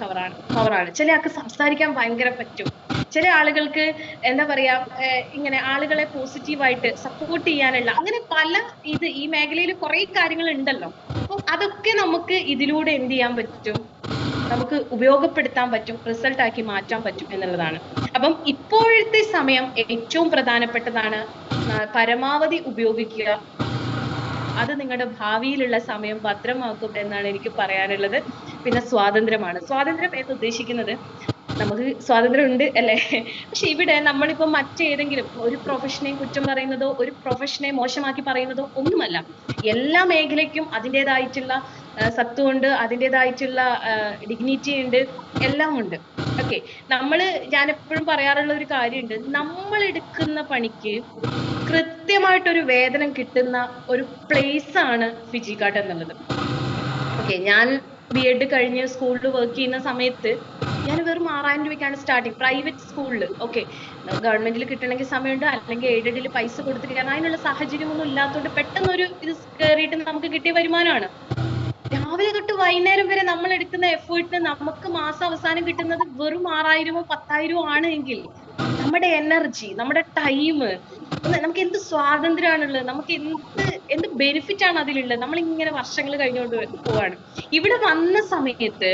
പവറാണ്. ചില ആൾക്ക് സംസാരിക്കാൻ ഭയങ്കര പറ്റും. ചില ആളുകൾക്ക് എന്താ പറയാ, ഇങ്ങനെ ആളുകളെ പോസിറ്റീവായിട്ട് സപ്പോർട്ട് ചെയ്യാനുള്ള, അങ്ങനെ പല ഈ മേഖലയിൽ കുറെ കാര്യങ്ങൾ ഉണ്ടല്ലോ. അപ്പൊ അതൊക്കെ നമുക്ക് ഇതിലൂടെ എന്ത് ചെയ്യാൻ പറ്റും, നമുക്ക് ഉപയോഗപ്പെടുത്താൻ പറ്റും, റിസൾട്ട് ആക്കി മാറ്റാൻ പറ്റും എന്നുള്ളതാണ്. അപ്പം ഇപ്പോഴത്തെ സമയം ഏറ്റവും പ്രധാനപ്പെട്ടതാണ്, പരമാവധി ഉപയോഗിക്കുക. അത് നിങ്ങളുടെ ഭാവിയിലുള്ള സമയം ഭദ്രമാക്കും എന്നാണ് എനിക്ക് പറയാനുള്ളത്. പിന്നെ സ്വാതന്ത്ര്യം എന്ന് ഉദ്ദേശിക്കുന്നത്, നമുക്ക് സ്വാതന്ത്ര്യം ഉണ്ട് അല്ലെ, പക്ഷെ ഇവിടെ നമ്മളിപ്പോ മറ്റേതെങ്കിലും ഒരു പ്രൊഫഷനെ കുറ്റം പറയുന്നതോ ഒരു പ്രൊഫഷനെ മോശമാക്കി പറയുന്നതോ ഒന്നുമല്ല. എല്ലാ മേഖലയ്ക്കും അതിൻ്റെതായിട്ടുള്ള സത്വമുണ്ട്, അതിൻ്റെതായിട്ടുള്ള ഡിഗ്നിറ്റി ഉണ്ട്, എല്ലാം ഉണ്ട്. ഓക്കെ, ഞാൻ എപ്പോഴും പറയാറുള്ള ഒരു കാര്യമുണ്ട്, നമ്മൾ എടുക്കുന്ന പണിക്ക് കൃത്യമായിട്ടൊരു വേതനം കിട്ടുന്ന ഒരു പ്ലേസ് ആണ് ഫിജിക്കാട്ട് എന്നുള്ളത്. ഓക്കെ, ഞാൻ B.Ed കഴിഞ്ഞ് സ്കൂളിൽ വർക്ക് ചെയ്യുന്ന സമയത്ത് ഞാൻ വെറും 6000 രൂപയ്ക്കാണ് സ്റ്റാർട്ടിങ്, പ്രൈവറ്റ് സ്കൂളിൽ. ഓക്കെ, ഗവൺമെന്റിൽ കിട്ടണമെങ്കിൽ സമയമുണ്ട്, അല്ലെങ്കിൽ എയ്ഡഡിൽ പൈസ കൊടുത്തിട്ട് അതിനുള്ള സാഹചര്യമൊന്നും ഇല്ലാത്തതുകൊണ്ട് പെട്ടെന്നൊരു ഇത് കയറിയിട്ട് നമുക്ക് കിട്ടിയ വരുമാനമാണ്. രാവിലെ തൊട്ട് വൈകുന്നേരം വരെ നമ്മൾ എടുക്കുന്ന എഫേർട്ടിന് നമുക്ക് മാസം അവസാനം കിട്ടുന്നത് വെറും 6000-ഓ 10,000-ഓ ആണ് എങ്കിൽ നമ്മുടെ എനർജി, നമ്മുടെ ടൈം, നമുക്ക് എന്ത് സ്വാതന്ത്ര്യമാണുള്ളത്, നമുക്ക് എന്ത് ബെനിഫിറ്റ് ആണ് അതിലുള്ളത്. നമ്മളിങ്ങനെ വർഷങ്ങൾ കഴിഞ്ഞുകൊണ്ട് പോവാണ്. ഇവിടെ വന്ന സമയത്ത്,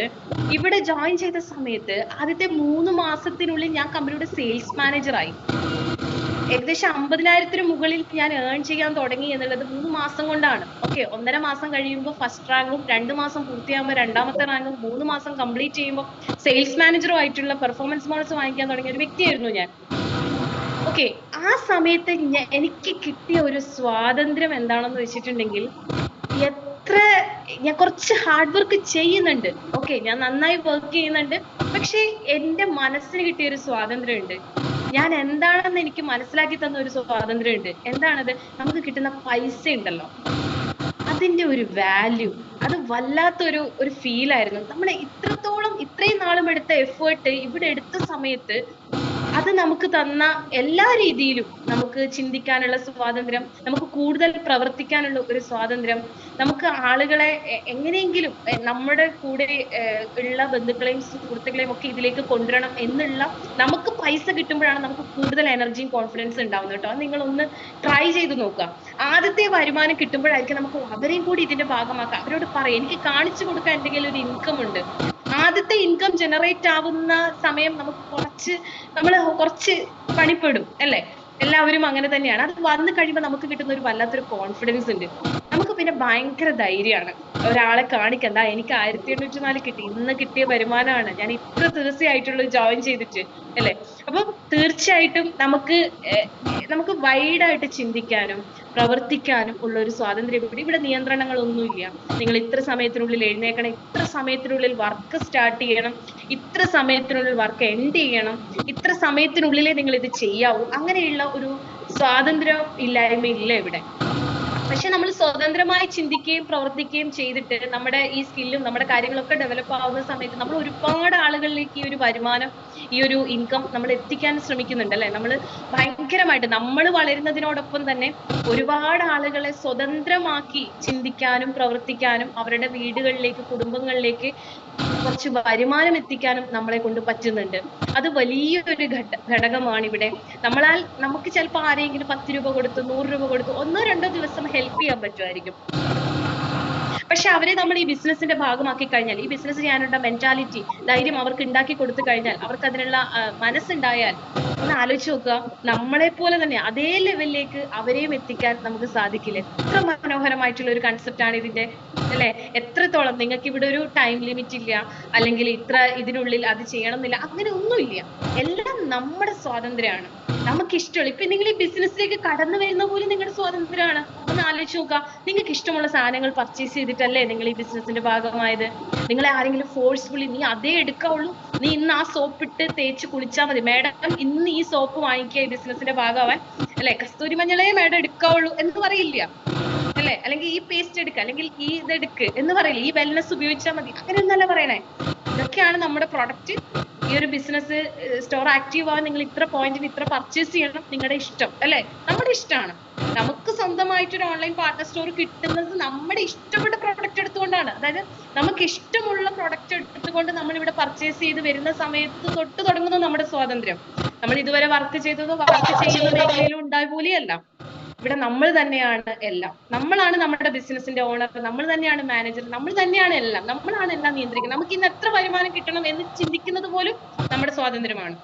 ഇവിടെ ജോയിൻ ചെയ്ത സമയത്ത് ആദ്യത്തെ 3 മാസത്തിനുള്ളിൽ ഞാൻ കമ്പനിയുടെ സെയിൽസ് മാനേജറായി. ഏകദേശം 50,000-ന് മുകളിൽ ഞാൻ ഏൺ ചെയ്യാൻ തുടങ്ങി എന്നുള്ളത് 3 മാസം കൊണ്ടാണ്. ഓക്കെ, 1.5 മാസം കഴിയുമ്പോൾ ഫസ്റ്റ് റാങ്കും, 2 മാസം പൂർത്തിയാകുമ്പോൾ 2ാമത്തെ റാങ്കും, 3 മാസം കംപ്ലീറ്റ് ചെയ്യുമ്പോൾ സെയിൽസ് മാനേജറും ആയിട്ടുള്ള പെർഫോമൻസ് ബോണസ് വാങ്ങിക്കാൻ തുടങ്ങിയ ഒരു വ്യക്തിയായിരുന്നു ഞാൻ. ഓക്കെ, ആ സമയത്ത് എനിക്ക് കിട്ടിയ ഒരു സ്വാതന്ത്ര്യം എന്താണെന്ന് വെച്ചിട്ടുണ്ടെങ്കിൽ, ഞാൻ കുറച്ച് ഹാർഡ് വർക്ക് ചെയ്യുന്നുണ്ട്, ഓക്കെ, ഞാൻ നന്നായി വർക്ക് ചെയ്യുന്നുണ്ട്, പക്ഷെ എന്റെ മനസ്സിന് കിട്ടിയ ഒരു സ്വാതന്ത്ര്യം ഉണ്ട്. ഞാൻ എന്താണെന്ന് എനിക്ക് മനസ്സിലാക്കി തന്ന ഒരു സ്വാതന്ത്ര്യം ഉണ്ട്. എന്താണത്? നമുക്ക് കിട്ടുന്ന പൈസ ഉണ്ടല്ലോ, അതിന്റെ ഒരു വാല്യൂ, അത് വല്ലാത്തൊരു ഫീൽ ആയിരുന്നു. നമ്മൾ ഇത്രയും നാളും എടുത്ത എഫേർട്ട് ഇവിടെ എടുത്ത സമയത്ത് അത് നമുക്ക് തന്ന എല്ലാ രീതിയിലും, നമുക്ക് ചിന്തിക്കാനുള്ള സ്വാതന്ത്ര്യം, നമുക്ക് കൂടുതൽ പ്രവർത്തിക്കാനുള്ള ഒരു സ്വാതന്ത്ര്യം, നമുക്ക് ആളുകളെ എങ്ങനെയെങ്കിലും നമ്മുടെ കൂടെ ഉള്ള ബന്ധുക്കളെയും സുഹൃത്തുക്കളെയും ഒക്കെ ഇതിലേക്ക് കൊണ്ടുവരണം എന്നുള്ള, നമുക്ക് പൈസ കിട്ടുമ്പോഴാണ് നമുക്ക് കൂടുതൽ എനർജിയും കോൺഫിഡൻസ് ഉണ്ടാവുന്നത് കേട്ടോ. അത് നിങ്ങളൊന്ന് ട്രൈ ചെയ്ത് നോക്കുക. ആദ്യത്തെ വരുമാനം കിട്ടുമ്പോഴായിരിക്കും നമുക്ക് അവരെയും കൂടി ഇതിന്റെ ഭാഗമാക്കാം. അവരോട് പറയാം, എനിക്ക് കാണിച്ചു കൊടുക്കാൻ എന്തെങ്കിലും ഒരു ഇൻകം ഉണ്ട്. ആദ്യത്തെ ഇൻകം ജനറേറ്റ് ആവുന്ന സമയം നമ്മൾ കുറച്ച് പണിപ്പെടും അല്ലെ, എല്ലാവരും അങ്ങനെ തന്നെയാണ്. അത് വന്നു കഴിയുമ്പോൾ നമുക്ക് കിട്ടുന്ന ഒരു വല്ലാത്തൊരു കോൺഫിഡൻസ് ഉണ്ട്. നമുക്ക് പിന്നെ ഭയങ്കര ധൈര്യമാണ് ഒരാളെ കാണിക്കണ്ട, എനിക്ക് 1804 കിട്ടി, ഇന്ന് കിട്ടിയ വരുമാനമാണ്, ഞാൻ ഇത്ര ദിവസമായിട്ടുള്ള ജോയിൻ ചെയ്തിട്ട് അല്ലെ. അപ്പൊ തീർച്ചയായിട്ടും നമുക്ക് വൈഡായിട്ട് ചിന്തിക്കാനും പ്രവർത്തിക്കാനും ഉള്ള ഒരു സ്വാതന്ത്ര്യം ഇവിടെ നിയന്ത്രണങ്ങളൊന്നുമില്ല. നിങ്ങൾ ഇത്ര സമയത്തിനുള്ളിൽ എഴുന്നേക്കണം, ഇത്ര സമയത്തിനുള്ളിൽ വർക്ക് സ്റ്റാർട്ട് ചെയ്യണം, ഇത്ര സമയത്തിനുള്ളിൽ വർക്ക് എൻഡ് ചെയ്യണം, ഇത്ര സമയത്തിനുള്ളിലേ നിങ്ങൾ ഇത് ചെയ്യാവൂ, അങ്ങനെയുള്ള ഒരു സ്വാതന്ത്ര്യം ഇല്ലായ്മയില്ല ഇവിടെ. പക്ഷെ നമ്മൾ സ്വതന്ത്രമായി ചിന്തിക്കുകയും പ്രവർത്തിക്കുകയും ചെയ്തിട്ട് നമ്മുടെ ഈ സ്കില്ലും നമ്മുടെ കാര്യങ്ങളൊക്കെ ഡെവലപ്പ് ആവുന്ന സമയത്ത് നമ്മൾ ഒരുപാട് ആളുകളിലേക്ക് ഈ ഒരു വരുമാനം, ഈ ഒരു ഇൻകം നമ്മൾ എത്തിക്കാൻ ശ്രമിക്കുന്നുണ്ട് അല്ലെ. നമ്മൾ ഭയങ്കരമായിട്ട് നമ്മൾ വളരുന്നതിനോടൊപ്പം തന്നെ ഒരുപാട് ആളുകളെ സ്വതന്ത്രമാക്കി ചിന്തിക്കാനും പ്രവർത്തിക്കാനും അവരുടെ വീടുകളിലേക്ക്, കുടുംബങ്ങളിലേക്ക് കുറച്ച് വരുമാനം എത്തിക്കാനും നമ്മളെ കൊണ്ട് പറ്റുന്നുണ്ട്. അത് വലിയൊരു ഘടകമാണ് ഇവിടെ. നമുക്ക് ചിലപ്പോൾ ആരെങ്കിലും 10 രൂപ കൊടുത്തു, 100 രൂപ കൊടുത്തു 1-2 ദിവസം ഹെൽപ്പ് ചെയ്യാൻ പറ്റുമായിരിക്കും. പക്ഷെ അവരെ നമ്മൾ ഈ ബിസിനസിന്റെ ഭാഗമാക്കി കഴിഞ്ഞാൽ, ഈ ബിസിനസ് ചെയ്യാനുള്ള മെന്റാലിറ്റി, ധൈര്യം അവർക്ക് ഉണ്ടാക്കി കൊടുത്തു കഴിഞ്ഞാൽ, അവർക്ക് അതിനുള്ള മനസ്സുണ്ടായാൽ, ഒന്ന് ആലോചിച്ച് നോക്കുക, നമ്മളെ പോലെ തന്നെ അതേ ലെവലിലേക്ക് അവരെയും എത്തിക്കാൻ നമുക്ക് സാധിക്കില്ലേ? എത്ര മനോഹരമായിട്ടുള്ള ഒരു കൺസെപ്റ്റ് ആണ് ഇതിന്റെ അല്ലെ. എത്രത്തോളം നിങ്ങൾക്ക് ഇവിടെ ഒരു ടൈം ലിമിറ്റ് ഇല്ല, അല്ലെങ്കിൽ ഇതിനുള്ളിൽ അത് ചെയ്യണം എന്നില്ല, അങ്ങനെ ഒന്നുമില്ല. എല്ലാം നമ്മുടെ സ്വാതന്ത്ര്യമാണ്. നമുക്ക് ഇഷ്ടമുള്ള ഇപ്പൊ നിങ്ങൾ ഈ ബിസിനസ്സിലേക്ക് കടന്നു വരുന്ന പോലും നിങ്ങളുടെ സ്വാതന്ത്ര്യമാണ്. ഒന്ന് ആലോചിച്ച് നോക്കുക. നിങ്ങൾക്ക് ഇഷ്ടമുള്ള സാധനങ്ങൾ പർച്ചേസ് ചെയ്തിട്ടല്ലേ നിങ്ങൾ ഈ ബിസിനസിന്റെ ഭാഗമായത്. നിങ്ങളെ ആരെങ്കിലും ഫോഴ്സ്ഫുള്ളി നീ അതേ എടുക്കാവുള്ളൂ, നീ ഇന്ന് ആ സോപ്പ് ഇട്ട് തേച്ച് കുളിച്ചാൽ മതി, മാഡം ഇന്ന് ഈ സോപ്പ് വാങ്ങിക്കുക ഈ ബിസിനസിന്റെ ഭാഗമാവാൻ അല്ലെ, കസ്തൂരി മഞ്ഞളെ മാഡം എടുക്കാവുള്ളൂ എന്ന് പറയില്ല അല്ലെ, അല്ലെങ്കിൽ ഈ പേസ്റ്റ് എടുക്കുക, അല്ലെങ്കിൽ ഈ ഇതെടുക്ക് എന്ന് പറയില്ല, ഈ വെൽനസ് ഉപയോഗിച്ചാൽ മതി, അങ്ങനെയൊന്നല്ല പറയണേ. ഇതൊക്കെയാണ് നമ്മുടെ പ്രൊഡക്റ്റ്. ഈ ഒരു ബിസിനസ് സ്റ്റോർ ആക്റ്റീവ് ആവാൻ നിങ്ങൾ ഇത്ര പോയിന്റിന് ഇത്ര പർച്ചേസ് ചെയ്യണം, നിങ്ങളുടെ ഇഷ്ടം അല്ലെ, നമ്മുടെ ഇഷ്ടമാണ്. നമുക്ക് സ്വന്തമായിട്ട് ഒരു ഓൺലൈൻ പാർട്ണർ സ്റ്റോർ കിട്ടുന്നത് നമ്മുടെ ഇഷ്ടപ്പെട്ട പ്രൊഡക്റ്റ് എടുത്തുകൊണ്ടാണ്. അതായത് നമുക്ക് ഇഷ്ടമുള്ള പ്രൊഡക്റ്റ് എടുത്തുകൊണ്ട് നമ്മൾ ഇവിടെ പർച്ചേസ് ചെയ്ത് വരുന്ന സമയത്ത് തൊട്ട് തുടങ്ങുന്നത് നമ്മുടെ സ്വാതന്ത്ര്യം. നമ്മൾ ഇതുവരെ വർക്ക് ചെയ്തതോ വർക്ക് ചെയ്യുന്ന മേഖലയിലും ഉണ്ടായ പോലെയല്ല. ഇവിടെ നമ്മൾ തന്നെയാണ് എല്ലാം. നമ്മളാണ് നമ്മുടെ ബിസിനസിന്റെ ഓണർ, നമ്മൾ തന്നെയാണ് മാനേജർ, നമ്മൾ തന്നെയാണ് എല്ലാം, നമ്മളാണ് എല്ലാം നിയന്ത്രിക്കുന്നത്. നമുക്ക് ഇന്ന് എത്ര വരുമാനം കിട്ടണം എന്ന് ചിന്തിക്കുന്നത് പോലും നമ്മുടെ സ്വാതന്ത്ര്യമാണ്.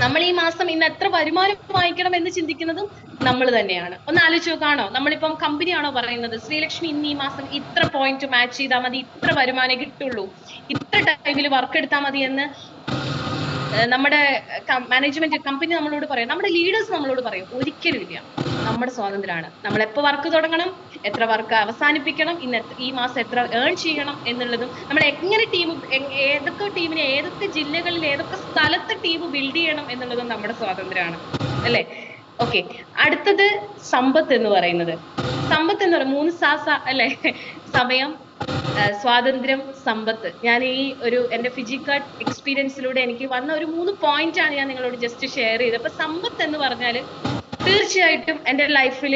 നമ്മൾ ഈ മാസം ഇന്ന് എത്ര വരുമാനം വാങ്ങിക്കണം എന്ന് ചിന്തിക്കുന്നതും നമ്മൾ തന്നെയാണ്. ഒന്ന് ആലോചിച്ച് നോക്കാണോ, നമ്മളിപ്പം കമ്പനിയാണോ പറയുന്നത് ശ്രീലക്ഷ്മി ഇന്ന് ഈ മാസം ഇത്ര പോയിന്റ് മാച്ച് ചെയ്താൽ മതി, ഇത്ര വരുമാനം കിട്ടുള്ളൂ, ഇത്ര ടൈമിൽ വർക്ക് എടുത്താൽ മതി എന്ന് നമ്മുടെ മാനേജ്മെന്റ് കമ്പനി നമ്മളോട് പറയും, നമ്മുടെ ലീഡേഴ്സ് നമ്മളോട് പറയും? ഒരിക്കലും ഇല്ല. നമ്മുടെ സ്വാതന്ത്ര്യമാണ്. നമ്മൾ എപ്പോൾ വർക്ക് തുടങ്ങണം, എത്ര വർക്ക് അവസാനിപ്പിക്കണം, ഇന്ന് ഈ മാസം എത്ര ഏൺ ചെയ്യണം എന്നുള്ളതും, നമ്മൾ എങ്ങനെ ടീം, ഏതൊക്കെ ടീമിനെ ഏതൊക്കെ ജില്ലകളിൽ ഏതൊക്കെ സ്ഥലത്ത് ടീം ബിൽഡ് ചെയ്യണം എന്നുള്ളതും നമ്മുടെ സ്വാതന്ത്ര്യമാണ് അല്ലെ. ഓക്കെ, അടുത്തത് സമ്പത്ത് എന്ന് പറയുന്നത്. സമ്പത്ത് എന്ന് പറയുന്നത് 3 സാസ അല്ലെ, സമയം, സ്വാതന്ത്ര്യം, സമ്പത്ത്. ഞാൻ ഈ ഒരു എന്റെ ഫിജിക്കാർഡ് എക്സ്പീരിയൻസിലൂടെ എനിക്ക് വന്ന ഒരു 3 പോയിന്റ് ആണ് ഞാൻ നിങ്ങളോട് ജസ്റ്റ് ഷെയർ ചെയ്തത്. അപ്പൊ സമ്പത്ത് എന്ന് പറഞ്ഞാൽ തീർച്ചയായിട്ടും എൻ്റെ ലൈഫിൽ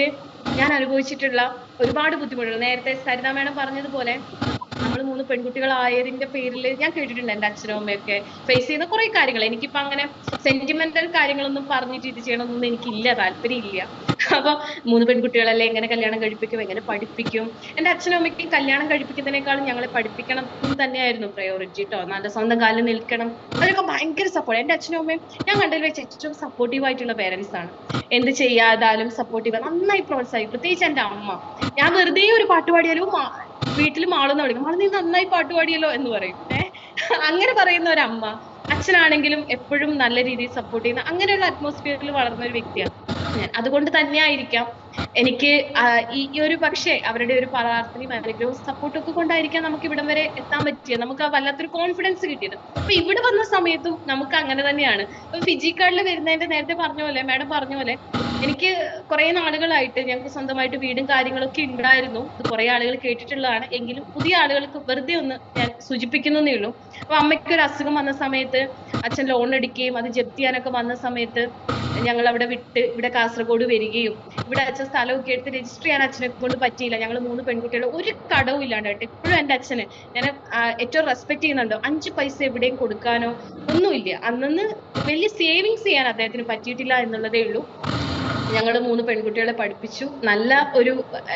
ഞാൻ അനുഭവിച്ചിട്ടുള്ള ഒരുപാട് ബുദ്ധിമുട്ടുകൾ, നേരത്തെ സരിത മേഡം പറഞ്ഞതുപോലെ നമ്മൾ 3 പെൺകുട്ടികളായതിന്റെ പേരിൽ ഞാൻ കേട്ടിട്ടുണ്ട് എൻ്റെ അച്ഛനും അമ്മയൊക്കെ ഫേസ് ചെയ്യുന്ന കുറെ കാര്യങ്ങൾ. എനിക്കിപ്പോ അങ്ങനെ സെന്റിമെന്റൽ കാര്യങ്ങളൊന്നും പറഞ്ഞിട്ട് ഇത് ചെയ്യണമെന്നൊന്നും എനിക്കില്ല, താല്പര്യമില്ല. അപ്പൊ 3 പെൺകുട്ടികളല്ലേ, എങ്ങനെ കല്യാണം കഴിപ്പിക്കും, എങ്ങനെ പഠിപ്പിക്കും? എൻ്റെ അച്ഛനും അമ്മയ്ക്ക് കല്യാണം കഴിപ്പിക്കുന്നതിനേക്കാളും ഞങ്ങളെ പഠിപ്പിക്കണം തന്നെയായിരുന്നു പ്രയോറിറ്റി കേട്ടോ. നല്ല സ്വന്തം കാലിൽ നിൽക്കണം, അതൊക്കെ ഭയങ്കര സപ്പോർട്ട്. എൻ്റെ അച്ഛനും അമ്മയും ഞാൻ കണ്ടതിൽ വെച്ച് ഏറ്റവും സപ്പോർട്ടീവ് ആയിട്ടുള്ള പേരൻസ് ആണ്. എന്ത് ചെയ്യാതാലും സപ്പോർട്ടീവ്, നന്നായി പ്രോത്സാഹിക്കും. പ്രത്യേകിച്ച് എൻ്റെ അമ്മ. ഞാൻ വെറുതെ ഒരു പാട്ട് പാടിയാലും വീട്ടിൽ മാളെന്ന് വിളിക്കും, മാള് നീ നന്നായി പാട്ട് പാടിയല്ലോ എന്ന് പറയും. അങ്ങനെ പറയുന്ന ഒരമ്മ. അച്ഛനാണെങ്കിലും എപ്പോഴും നല്ല രീതിയിൽ സപ്പോർട്ട് ചെയ്യുന്ന അങ്ങനെയുള്ള അറ്റ്മോസ്ഫിയറിൽ വളർന്ന ഒരു വ്യക്തിയാണ് ഞാൻ. അതുകൊണ്ട് തന്നെയായിരിക്കാം എനിക്ക് ഈ ഒരു പക്ഷേ അവരുടെ ഒരു പ്രാർത്ഥനയും അനുഗ്രഹവും സപ്പോർട്ടും ഒക്കെ കൊണ്ടായിരിക്കാം നമുക്ക് ഇവിടം വരെ എത്താൻ പറ്റിയത്, നമുക്ക് ആ വല്ലാത്തൊരു കോൺഫിഡൻസ് കിട്ടിയത്. അപ്പൊ ഇവിടെ വന്ന സമയത്തും നമുക്ക് അങ്ങനെ തന്നെയാണ്. ഇപ്പൊ ഫിജിക്കാർഡിൽ വരുന്നതിന്റെ നേരത്തെ പറഞ്ഞ പോലെ, മാഡം പറഞ്ഞ പോലെ, എനിക്ക് കുറെ നാളുകളായിട്ട് ഞങ്ങൾക്ക് സ്വന്തമായിട്ട് വീടും കാര്യങ്ങളൊക്കെ ഉണ്ടായിരുന്നു. ഇത് കുറെ ആളുകൾ കേട്ടിട്ടുള്ളതാണ്, എങ്കിലും പുതിയ ആളുകൾക്ക് വെറുതെ ഒന്ന് ഞാൻ സൂചിപ്പിക്കുന്നേ ഉള്ളൂ. അപ്പൊ അമ്മയ്ക്ക് ഒരു അസുഖം വന്ന സമയത്ത് അച്ഛൻ ലോൺ എടുക്കുകയും അത് ജപ്തി ചെയ്യാനൊക്കെ വന്ന സമയത്ത് ഞങ്ങൾ അവിടെ വിട്ട് ഇവിടെ കാസർഗോഡ് വരികയും ഇവിടെ അച്ഛൻ സ്ഥലമൊക്കെ എടുത്ത് രജിസ്റ്റർ ചെയ്യാൻ അച്ഛനെ കൊണ്ട് പറ്റിയില്ല. ഞങ്ങൾ 3 പെൺകുട്ടികൾ ഒരു കടവും ഇല്ലാണ്ടായിട്ട് ഇപ്പോഴും എൻ്റെ അച്ഛന് ഞാൻ ഏറ്റവും റെസ്പെക്ട് ചെയ്യുന്നുണ്ട്. 5 പൈസ എവിടെയും കൊടുക്കാനോ ഒന്നുമില്ല. അന്നന്ന് വലിയ സേവിങ്സ് ചെയ്യാൻ അദ്ദേഹത്തിന് പറ്റിയിട്ടില്ല എന്നുള്ളതേ ഉള്ളൂ. ഞങ്ങൾ 3 പെൺകുട്ടികളെ പഠിപ്പിച്ചു. നല്ല ഒരു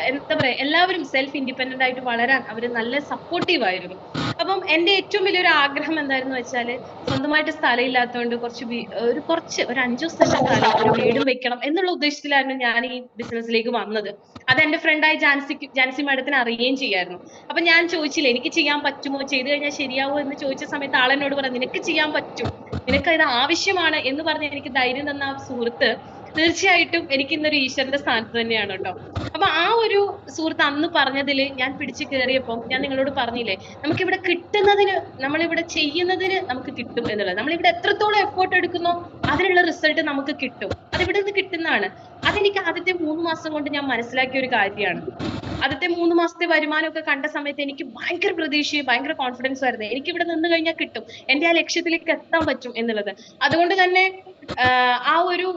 എന്താ പറയാ, എല്ലാവരും സെൽഫ് ഇൻഡിപെൻഡന്റ് ആയിട്ട് വളരാൻ അവർ നല്ല സപ്പോർട്ടീവ് ആയിരുന്നു. അപ്പം എൻ്റെ ഏറ്റവും വലിയൊരു ആഗ്രഹം എന്തായിരുന്നു വെച്ചാൽ, സ്വന്തമായിട്ട് സ്ഥലം ഇല്ലാത്തതുകൊണ്ട് ഒരു 5 സെന്റ് സ്ഥലം ഒരു വീടും വെക്കണം എന്നുള്ള ഉദ്ദേശത്തിലായിരുന്നു ഞാൻ ഈ ബിസിനസ്സിലേക്ക് വന്നത്. അത് എൻ്റെ ഫ്രണ്ടായ ജാൻസി മാഡത്തിന് അറിയുകയും ചെയ്യായിരുന്നു. അപ്പൊ ഞാൻ ചോദിച്ചില്ല എനിക്ക് ചെയ്യാൻ പറ്റുമോ, ചെയ്തു കഴിഞ്ഞാൽ ശരിയാവോ എന്ന് ചോദിച്ച സമയത്ത് ആളെന്നോട് പറഞ്ഞു നിനക്ക് ചെയ്യാൻ പറ്റും, നിനക്ക് ഇത് ആവശ്യമാണ് എന്ന് പറഞ്ഞ് എനിക്ക് ധൈര്യം തന്ന ആ സുഹൃത്ത് തീർച്ചയായിട്ടും എനിക്ക് ഇന്നൊരു ഈശ്വരന്റെ സ്ഥാനത്ത് തന്നെയാണ് കേട്ടോ. അപ്പൊ ആ ഒരു സുഹൃത്ത് അന്ന് പറഞ്ഞതിൽ ഞാൻ പിടിച്ചു കയറിയപ്പോൾ ഞാൻ നിങ്ങളോട് പറഞ്ഞില്ലേ, നമുക്കിവിടെ കിട്ടുന്നതിന്, നമ്മളിവിടെ ചെയ്യുന്നതിന് നമുക്ക് കിട്ടും എന്നുള്ളത്. നമ്മളിവിടെ എത്രത്തോളം എഫേർട്ട് എടുക്കുന്നോ അതിനുള്ള റിസൾട്ട് നമുക്ക് കിട്ടും. അതിവിടെ നിന്ന് കിട്ടുന്നതാണ്. അതെനിക്ക് ആദ്യത്തെ 3 മാസം കൊണ്ട് ഞാൻ മനസ്സിലാക്കിയ ഒരു കാര്യമാണ്. ആദ്യത്തെ 3 മാസത്തെ വരുമാനമൊക്കെ കണ്ട സമയത്ത് എനിക്ക് ഭയങ്കര പ്രതീക്ഷയും ഭയങ്കര കോൺഫിഡൻസ് ആയിരുന്നു. എനിക്ക് ഇവിടെ നിന്ന് കഴിഞ്ഞാൽ കിട്ടും, എന്റെ ആ ലക്ഷ്യത്തിലേക്ക് എത്താൻ പറ്റും എന്നുള്ളത്. അതുകൊണ്ട് തന്നെ ആ ഒരു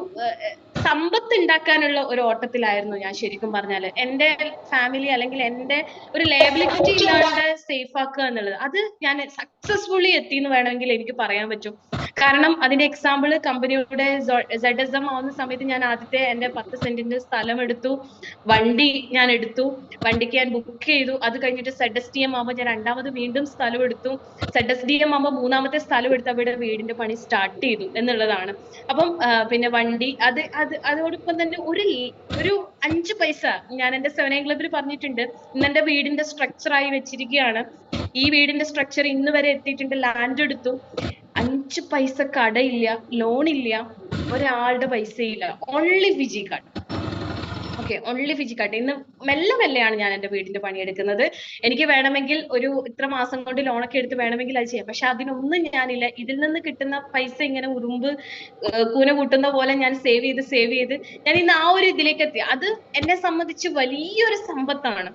സമ്പത്ത് ഉണ്ടാക്കാനുള്ള ഒരു ഓട്ടത്തിലായിരുന്നു ഞാൻ. ശരിക്കും പറഞ്ഞാല് എന്റെ ഫാമിലി അല്ലെങ്കിൽ എന്റെ ഒരു ലയബിലിറ്റി ഇല്ലാണ്ട് സേഫ് ആക്കുക എന്നുള്ളത്, അത് ഞാൻ സക്സസ്ഫുള്ളി എത്തി എന്ന് വേണമെങ്കിൽ എനിക്ക് പറയാൻ പറ്റും. കാരണം അതിന്റെ എക്സാമ്പിൾ കമ്പനിയുടെ ZSM ആവുന്ന സമയത്ത് ഞാൻ ആദ്യത്തെ എന്റെ 10 സെന്റിന്റെ സ്ഥലം എടുത്തു, വണ്ടി ഞാൻ എടുത്തു, വണ്ടിക്ക് ഞാൻ ബുക്ക് ചെയ്തു. അത് കഴിഞ്ഞിട്ട് ZSTM ആവുമ്പോൾ ഞാൻ രണ്ടാമത് വീണ്ടും സ്ഥലം എടുത്തു, ZSDM ആവുമ്പോൾ 3ാമത്തെ സ്ഥലം എടുത്ത് അവിടെ വീടിന്റെ പണി സ്റ്റാർട്ട് ചെയ്തു എന്നുള്ളതാണ്. അപ്പം പിന്നെ വണ്ടി അതോടൊപ്പം തന്നെ ഒരു 5 പൈസ ഞാൻ എന്റെ 7 ക്ലബിൽ പറഞ്ഞിട്ടുണ്ട്. ഇന്ന് എന്റെ വീടിന്റെ സ്ട്രക്ചർ ആയി വെച്ചിരിക്കുകയാണ്. ഈ വീടിന്റെ സ്ട്രക്ചർ ഇന്ന് വരെ എത്തിയിട്ടുണ്ട്. ലാൻഡ് എടുത്തു, 5 പൈസ കടയില്ല, ലോണില്ല, ഒരാളുടെ പൈസയില്ല. ഓൺലി ഫിജി കാർഡ്. ഓക്കെ, ഓൺലി ഫിജി കാർഡ്. ഇന്ന് മെല്ലെ മെല്ലെയാണ് ഞാൻ എന്റെ വീടിന്റെ പണിയെടുക്കുന്നത്. എനിക്ക് വേണമെങ്കിൽ ഒരു ഇത്ര മാസം കൊണ്ട് ലോണൊക്കെ എടുത്ത് വേണമെങ്കിൽ അത് ചെയ്യാം. പക്ഷെ അതിനൊന്നും ഞാനില്ല. ഇതിൽ നിന്ന് കിട്ടുന്ന പൈസ ഇങ്ങനെ ഉറുമ്പ് കൂന കൂട്ടുന്ന പോലെ ഞാൻ സേവ് ചെയ്ത് ഞാൻ ഇന്ന് ആ ഒരു ഇതിലേക്ക് എത്തി. അത് എന്നെ സംബന്ധിച്ച് വലിയൊരു സമ്പത്താണ്.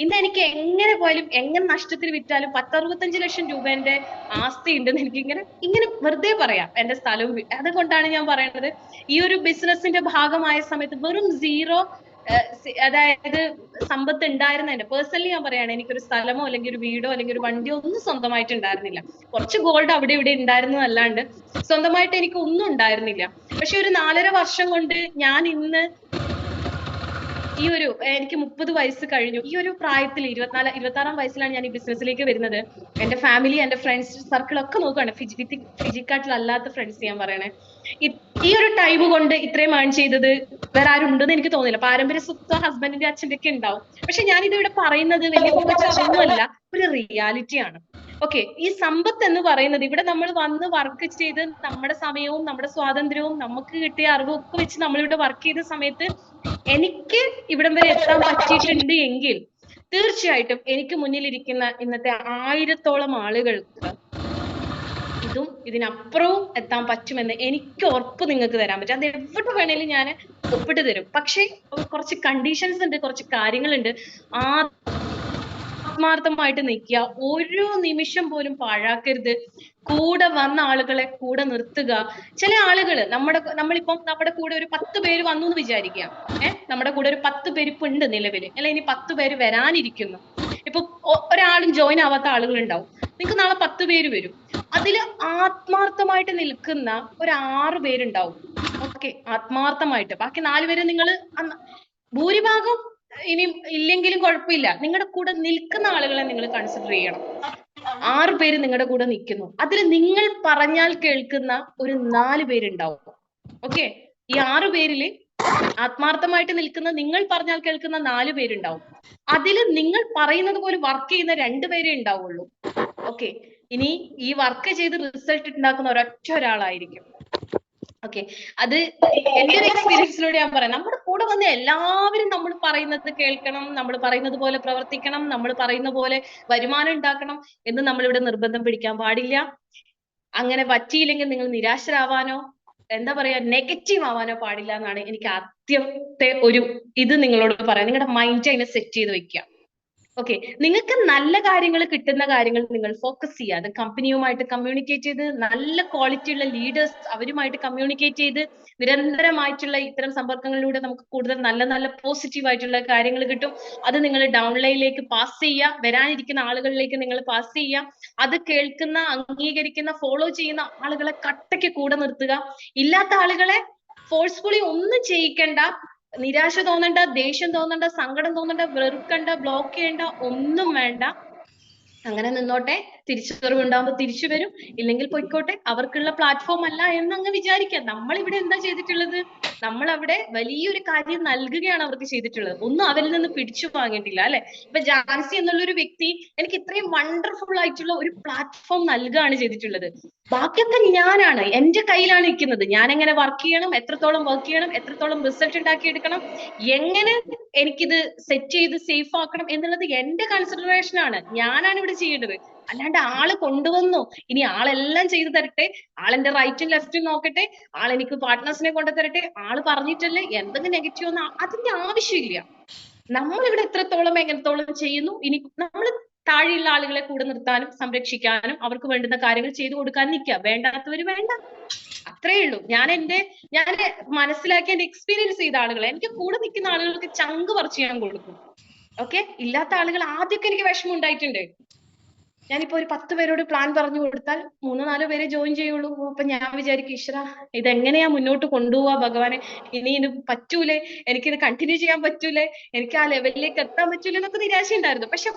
ഇന്ന് എനിക്ക് എങ്ങനെ പോയാലും എങ്ങനെ നഷ്ടത്തിൽ വിറ്റാലും 10-65 ലക്ഷം രൂപേന്റെ ആസ്തി ഉണ്ടെന്ന് എനിക്ക് ഇങ്ങനെ വെറുതെ പറയാം. എന്റെ സ്ഥലവും അതുകൊണ്ടാണ് ഞാൻ പറയുന്നത്, ഈ ഒരു ബിസിനസിന്റെ ഭാഗമായ സമയത്ത് വെറും സീറോ, അതായത് സമ്പത്ത് ഉണ്ടായിരുന്നതിന്റെ പേഴ്സണലി ഞാൻ പറയാണ്, എനിക്കൊരു സ്ഥലമോ അല്ലെങ്കിൽ ഒരു വീടോ അല്ലെങ്കിൽ ഒരു വണ്ടിയോ ഒന്നും സ്വന്തമായിട്ട് ഉണ്ടായിരുന്നില്ല. കുറച്ച് ഗോൾഡ് അവിടെ ഇവിടെ ഉണ്ടായിരുന്നതല്ലാണ്ട് സ്വന്തമായിട്ട് എനിക്ക് ഒന്നും ഉണ്ടായിരുന്നില്ല. പക്ഷെ ഒരു 4.5 വർഷം കൊണ്ട് ഞാൻ ഇന്ന് ഈ ഒരു, എനിക്ക് 30 വയസ്സ് കഴിഞ്ഞു. ഈ ഒരു പ്രായത്തിൽ 26-ആം വയസ്സിലാണ് ഞാൻ ഈ ബിസിനസ്സിലേക്ക് വരുന്നത്. എന്റെ ഫാമിലി, എന്റെ ഫ്രണ്ട്സ് സർക്കിൾ ഒക്കെ നോക്കുകയാണ്. ഫിജിക്കാട്ടിലല്ലാത്ത ഫ്രണ്ട്സ് ഞാൻ പറയണേ. ഈ ഒരു ടൈം കൊണ്ട് ഇത്രയും ഏൺ ചെയ്തത് വേറെ ആരും ഉണ്ടെന്ന് എനിക്ക് തോന്നില്ല. പാരമ്പര്യ സ്വത്ത് ഹസ്ബൻഡിന്റെ അച്ഛൻ്റെ ഒക്കെ ഉണ്ടാവും. പക്ഷെ ഞാൻ ഇതിവിടെ പറയുന്നത് വലിയ പൊക്കച്ചൊന്നുമല്ല, ഒരു റിയാലിറ്റിയാണ്. ഓക്കെ, ഈ സമ്പത്ത് എന്ന് പറയുന്നത് ഇവിടെ നമ്മൾ വന്ന് വർക്ക് ചെയ്ത് നമ്മുടെ സമയവും നമ്മുടെ സ്വാതന്ത്ര്യവും നമുക്ക് കിട്ടിയ അറിവും ഒക്കെ വെച്ച് നമ്മളിവിടെ വർക്ക് ചെയ്ത സമയത്ത് എനിക്ക് ഇവിടം വരെ എത്താൻ പറ്റിയിട്ടുണ്ട് എങ്കിൽ തീർച്ചയായിട്ടും എനിക്ക് മുന്നിലിരിക്കുന്ന ഇന്നത്തെ 1000-ഓളം ആളുകൾക്ക് ഇതും ഇതിനപ്പുറവും എത്താൻ പറ്റുമെന്ന് എനിക്ക് ഉറപ്പ് നിങ്ങൾക്ക് തരാൻ പറ്റും. അത് എവിടെ വേണേലും ഞാൻ ഒപ്പിട്ട് തരും. പക്ഷെ കുറച്ച് കണ്ടീഷൻസ് ഉണ്ട്, കുറച്ച് കാര്യങ്ങളുണ്ട്. ആത്മാർത്ഥമായിട്ട് നിൽക്കുക, ഓരോ നിമിഷം പോലും പാഴാക്കരുത്. കൂടെ വന്ന ആളുകളെ കൂടെ നിർത്തുക. ചില ആളുകൾ നമ്മളിപ്പം നമ്മുടെ കൂടെ ഒരു 10 പേര് വന്നു എന്ന് വിചാരിക്കുക. നമ്മുടെ കൂടെ ഒരു 10 പേര് ഇപ്പൊ ഉണ്ട് നിലവില്, അല്ലെ ഇനി 10 പേര് വരാനിരിക്കുന്നു. ഇപ്പൊ ഒരാളും ജോയിൻ ആവാത്ത ആളുകൾ ഉണ്ടാവും. നിങ്ങൾക്ക് നാളെ 10 പേര് വരും. അതിൽ ആത്മാർത്ഥമായിട്ട് നിൽക്കുന്ന ഒരു 6 പേരുണ്ടാവും. ഓക്കെ, ആത്മാർത്ഥമായിട്ട്. ബാക്കി 4 പേര് നിങ്ങൾ ഭൂരിഭാഗം ഇനി ഇല്ലെങ്കിലും കുഴപ്പമില്ല, നിങ്ങളുടെ കൂടെ നിൽക്കുന്ന ആളുകളെ നിങ്ങൾ കൺസിഡർ ചെയ്യണം. 6 പേര് നിങ്ങളുടെ കൂടെ നിൽക്കുന്നു. അതിൽ നിങ്ങൾ പറഞ്ഞാൽ കേൾക്കുന്ന ഒരു 4 പേരുണ്ടാവും. ഓക്കെ, ഈ 6 പേരില് ആത്മാർത്ഥമായിട്ട് നിൽക്കുന്ന, നിങ്ങൾ പറഞ്ഞാൽ കേൾക്കുന്ന 4 പേരുണ്ടാവും. അതിൽ നിങ്ങൾ പറയുന്നത് പോലെ വർക്ക് ചെയ്യുന്ന 2 പേരേ ഉണ്ടാവുള്ളൂ. ഓക്കെ, ഇനി ഈ വർക്ക് ചെയ്ത് റിസൾട്ട് ഉണ്ടാക്കുന്ന ഒരൊറ്റ ഒരാളായിരിക്കും. ഓക്കെ, അത് എന്റെ ഒരു എക്സ്പീരിയൻസിലൂടെ ഞാൻ പറയാം. നമ്മുടെ കൂടെ വന്ന എല്ലാവരും നമ്മൾ പറയുന്നത് കേൾക്കണം, നമ്മൾ പറയുന്നത് പോലെ പ്രവർത്തിക്കണം, നമ്മൾ പറയുന്ന പോലെ വരുമാനം ഉണ്ടാക്കണം എന്ന് നമ്മളിവിടെ നിർബന്ധം പിടിക്കാൻ പാടില്ല. അങ്ങനെ പറ്റിയില്ലെങ്കിൽ നിങ്ങൾ നിരാശരാവാനോ എന്താ പറയാ നെഗറ്റീവ് ആവാനോ പാടില്ല എന്നാണ് എനിക്ക് ആദ്യത്തെ ഒരു ഇത് നിങ്ങളോട് പറയാം. നിങ്ങളുടെ മൈൻഡ് അതിനെ സെറ്റ് ചെയ്ത് വെക്കുക. ഓക്കെ, നിങ്ങൾക്ക് നല്ല കാര്യങ്ങൾ കിട്ടുന്ന കാര്യങ്ങൾ നിങ്ങൾ ഫോക്കസ് ചെയ്യുക. അത് കമ്പനിയുമായിട്ട് കമ്മ്യൂണിക്കേറ്റ് ചെയ്ത്, നല്ല ക്വാളിറ്റി ഉള്ള ലീഡേഴ്സ് അവരുമായിട്ട് കമ്മ്യൂണിക്കേറ്റ് ചെയ്ത്, നിരന്തരമായിട്ടുള്ള ഇത്തരം സമ്പർക്കങ്ങളിലൂടെ നമുക്ക് കൂടുതൽ നല്ല നല്ല പോസിറ്റീവ് ആയിട്ടുള്ള കാര്യങ്ങൾ കിട്ടും. അത് നിങ്ങൾ ഡൗൺലൈനിലേക്ക് പാസ് ചെയ്യുക, വരാനിരിക്കുന്ന ആളുകളിലേക്ക് നിങ്ങൾ പാസ് ചെയ്യുക. അത് കേൾക്കുന്ന, അംഗീകരിക്കുന്ന, ഫോളോ ചെയ്യുന്ന ആളുകളെ കട്ടയ്ക്ക് കൂടെ നിർത്തുക. ഇല്ലാത്ത ആളുകളെ ഫോഴ്സ്ഫുള്ളി ഒന്നും ചെയ്യിക്കണ്ട. നിരാശ തോന്നണ്ട, ദേഷ്യം തോന്നണ്ട, സങ്കടം തോന്നണ്ട, വെറുക്കണ്ട, ബ്ലോക്ക് ചെയ്യണ്ട, ഒന്നും വേണ്ട. അങ്ങനെ നിന്നോട്ടെ. തിരിച്ചറിവ് ഉണ്ടാകുമ്പോൾ തിരിച്ചു വരും, ഇല്ലെങ്കിൽ പൊയ്ക്കോട്ടെ. അവർക്കുള്ള പ്ലാറ്റ്ഫോം അല്ല എന്നങ്ങ് വിചാരിക്കാം. നമ്മൾ ഇവിടെ എന്താ ചെയ്തിട്ടുള്ളത്? നമ്മൾ അവിടെ വലിയൊരു കാര്യം നൽകുകയാണ് അവർക്ക് ചെയ്തിട്ടുള്ളത്. ഒന്നും അവരിൽ നിന്ന് പിടിച്ചു വാങ്ങിയിട്ടില്ല, അല്ലെ? ഇപ്പൊ ജാൻസി എന്നുള്ളൊരു വ്യക്തി എനിക്ക് ഇത്രയും വണ്ടർഫുൾ ആയിട്ടുള്ള ഒരു പ്ലാറ്റ്ഫോം നൽകുകയാണ് ചെയ്തിട്ടുള്ളത്. ബാക്കിയൊക്കെ ഞാനാണ്, എന്റെ കയ്യിലാണ് നിൽക്കുന്നത്. ഞാൻ എങ്ങനെ വർക്ക് ചെയ്യണം, എത്രത്തോളം വർക്ക് ചെയ്യണം, എത്രത്തോളം റിസൾട്ട് ഉണ്ടാക്കിയെടുക്കണം, എങ്ങനെ എനിക്കിത് സെറ്റ് ചെയ്ത് സേഫ് ആക്കണം എന്നുള്ളത് എന്റെ കൺസിഡറേഷൻ ആണ്. ഞാനാണ് ഇവിടെ ചെയ്യേണ്ടത്. അല്ലാണ്ട് ആള് കൊണ്ടുവന്നു ഇനി ആളെല്ലാം ചെയ്തു തരട്ടെ, ആളെന്റെ റൈറ്റും ലെഫ്റ്റും നോക്കട്ടെ, ആളെനിക്ക് പാർട്ട്നേഴ്സിനെ കൊണ്ടുതരട്ടെ, ആള് പറഞ്ഞിട്ടല്ലേ എന്തെങ്കിലും നെഗറ്റീവ് ഒന്നും അതിന്റെ ആവശ്യമില്ല. നമ്മൾ ഇവിടെ എത്രത്തോളം ചെയ്യുന്നു, ഇനി നമ്മൾ താഴെയുള്ള ആളുകളെ കൂടെ നിർത്താനും സംരക്ഷിക്കാനും അവർക്ക് വേണ്ടുന്ന കാര്യങ്ങൾ ചെയ്തു കൊടുക്കാൻ നിൽക്കുക. വേണ്ടാത്തവര് വേണ്ട, അത്രേ ഉള്ളൂ. ഞാൻ മനസ്സിലാക്കി എന്റെ എക്സ്പീരിയൻസ് ചെയ്ത ആളുകളെ, എനിക്ക് കൂടെ നിൽക്കുന്ന ആളുകൾക്ക് ചങ്ക് പറിച്ച് ഞാൻ കൊടുക്കും. ഓക്കെ, ഇല്ലാത്ത ആളുകൾ ആദ്യമൊക്കെ എനിക്ക് വിഷമം ഉണ്ടായിട്ടുണ്ട്. ഞാനിപ്പോ ഒരു 10 പേരോട് പ്ലാൻ പറഞ്ഞു കൊടുത്താൽ 3-4 പേരെ ജോയിൻ ചെയ്യുള്ളൂ. അപ്പൊ ഞാൻ വിചാരിക്കും, ഈശ്വരാ ഇതെങ്ങനെയാ മുന്നോട്ട് കൊണ്ടുപോവാ ഭഗവാനെ, ഇനി ഇത് പറ്റൂലേ, എനിക്കിത് കണ്ടിന്യൂ ചെയ്യാൻ പറ്റൂലേ, എനിക്ക് ആ ലെവലിലേക്ക് എത്താൻ പറ്റൂലേ എന്നൊക്കെ നിരാശ ഉണ്ടായിരുന്നു. പക്ഷെ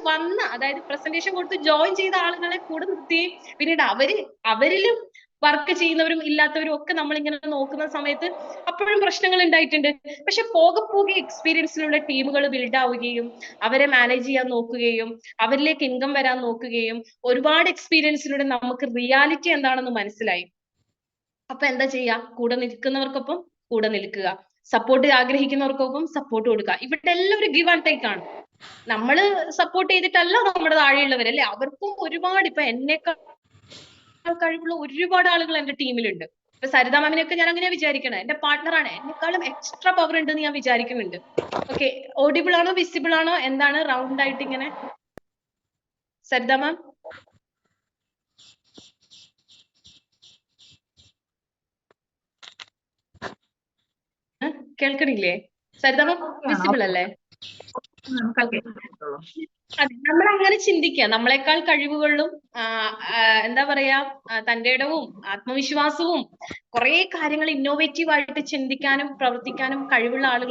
അതായത് പ്രസന്റേഷൻ കൊടുത്ത് ജോയിൻ ചെയ്ത ആളുകളെ കൂടെ നിർത്തുകയും പിന്നീട് അവരിലും വർക്ക് ചെയ്യുന്നവരും ഇല്ലാത്തവരും ഒക്കെ നമ്മളിങ്ങനെ നോക്കുന്ന സമയത്ത് അപ്പോഴും പ്രശ്നങ്ങൾ ഉണ്ടായിട്ടുണ്ട്. പക്ഷെ പോകെ എക്സ്പീരിയൻസിലുള്ള ടീമുകൾ ബിൽഡ് ആവുകയും അവരെ മാനേജ് ചെയ്യാൻ നോക്കുകയും അവരിലേക്ക് ഇൻകം വരാൻ നോക്കുകയും ഒരുപാട് എക്സ്പീരിയൻസിലൂടെ നമുക്ക് റിയാലിറ്റി എന്താണെന്ന് മനസ്സിലായി. അപ്പൊ എന്താ ചെയ്യാ? കൂടെ നിൽക്കുന്നവർക്കൊപ്പം കൂടെ നിൽക്കുക, സപ്പോർട്ട് ആഗ്രഹിക്കുന്നവർക്കൊപ്പം സപ്പോർട്ട് കൊടുക്കുക. ഇവിടെ എല്ലാം ഒരു ഗിവ് ആൻഡ് ടേക്ക് ആണ്. നമ്മള് സപ്പോർട്ട് ചെയ്തിട്ടല്ല നമ്മുടെ താഴെയുള്ളവർ അല്ലെ, അവർക്കും ഒരുപാട്, ഇപ്പൊ എന്നെക്കാൾ കഴിവുള്ള ഒരുപാട് ആളുകൾ എന്റെ ടീമിലുണ്ട്. ഇപ്പൊ സരിത മാമിനെയൊക്കെ ഞാൻ അങ്ങനെ വിചാരിക്കണേ, എന്റെ പാർട്ട്ണറാണ്, എന്നെക്കാളും എക്സ്ട്രാ പവർ ഉണ്ടെന്ന് ഞാൻ വിചാരിക്കുന്നുണ്ട്. ഓക്കെ, ഓഡിബിൾ ആണോ വിസിബിൾ ആണോ എന്താണ് റൗണ്ട് ആയിട്ട് ഇങ്ങനെ സരിത മാം? കേൾക്കണില്ലേ സരിത മാം? വിസിബിൾ അല്ലേ? നമ്മൾ അങ്ങനെ ചിന്തിക്കുക, നമ്മളെക്കാൾ കഴിവുകളിലും എന്താ പറയാ തന്റെ ഇടവും ആത്മവിശ്വാസവും കുറെ കാര്യങ്ങൾ ഇന്നോവേറ്റീവ് ആയിട്ട് ചിന്തിക്കാനും പ്രവർത്തിക്കാനും കഴിവുള്ള ആളുകൾ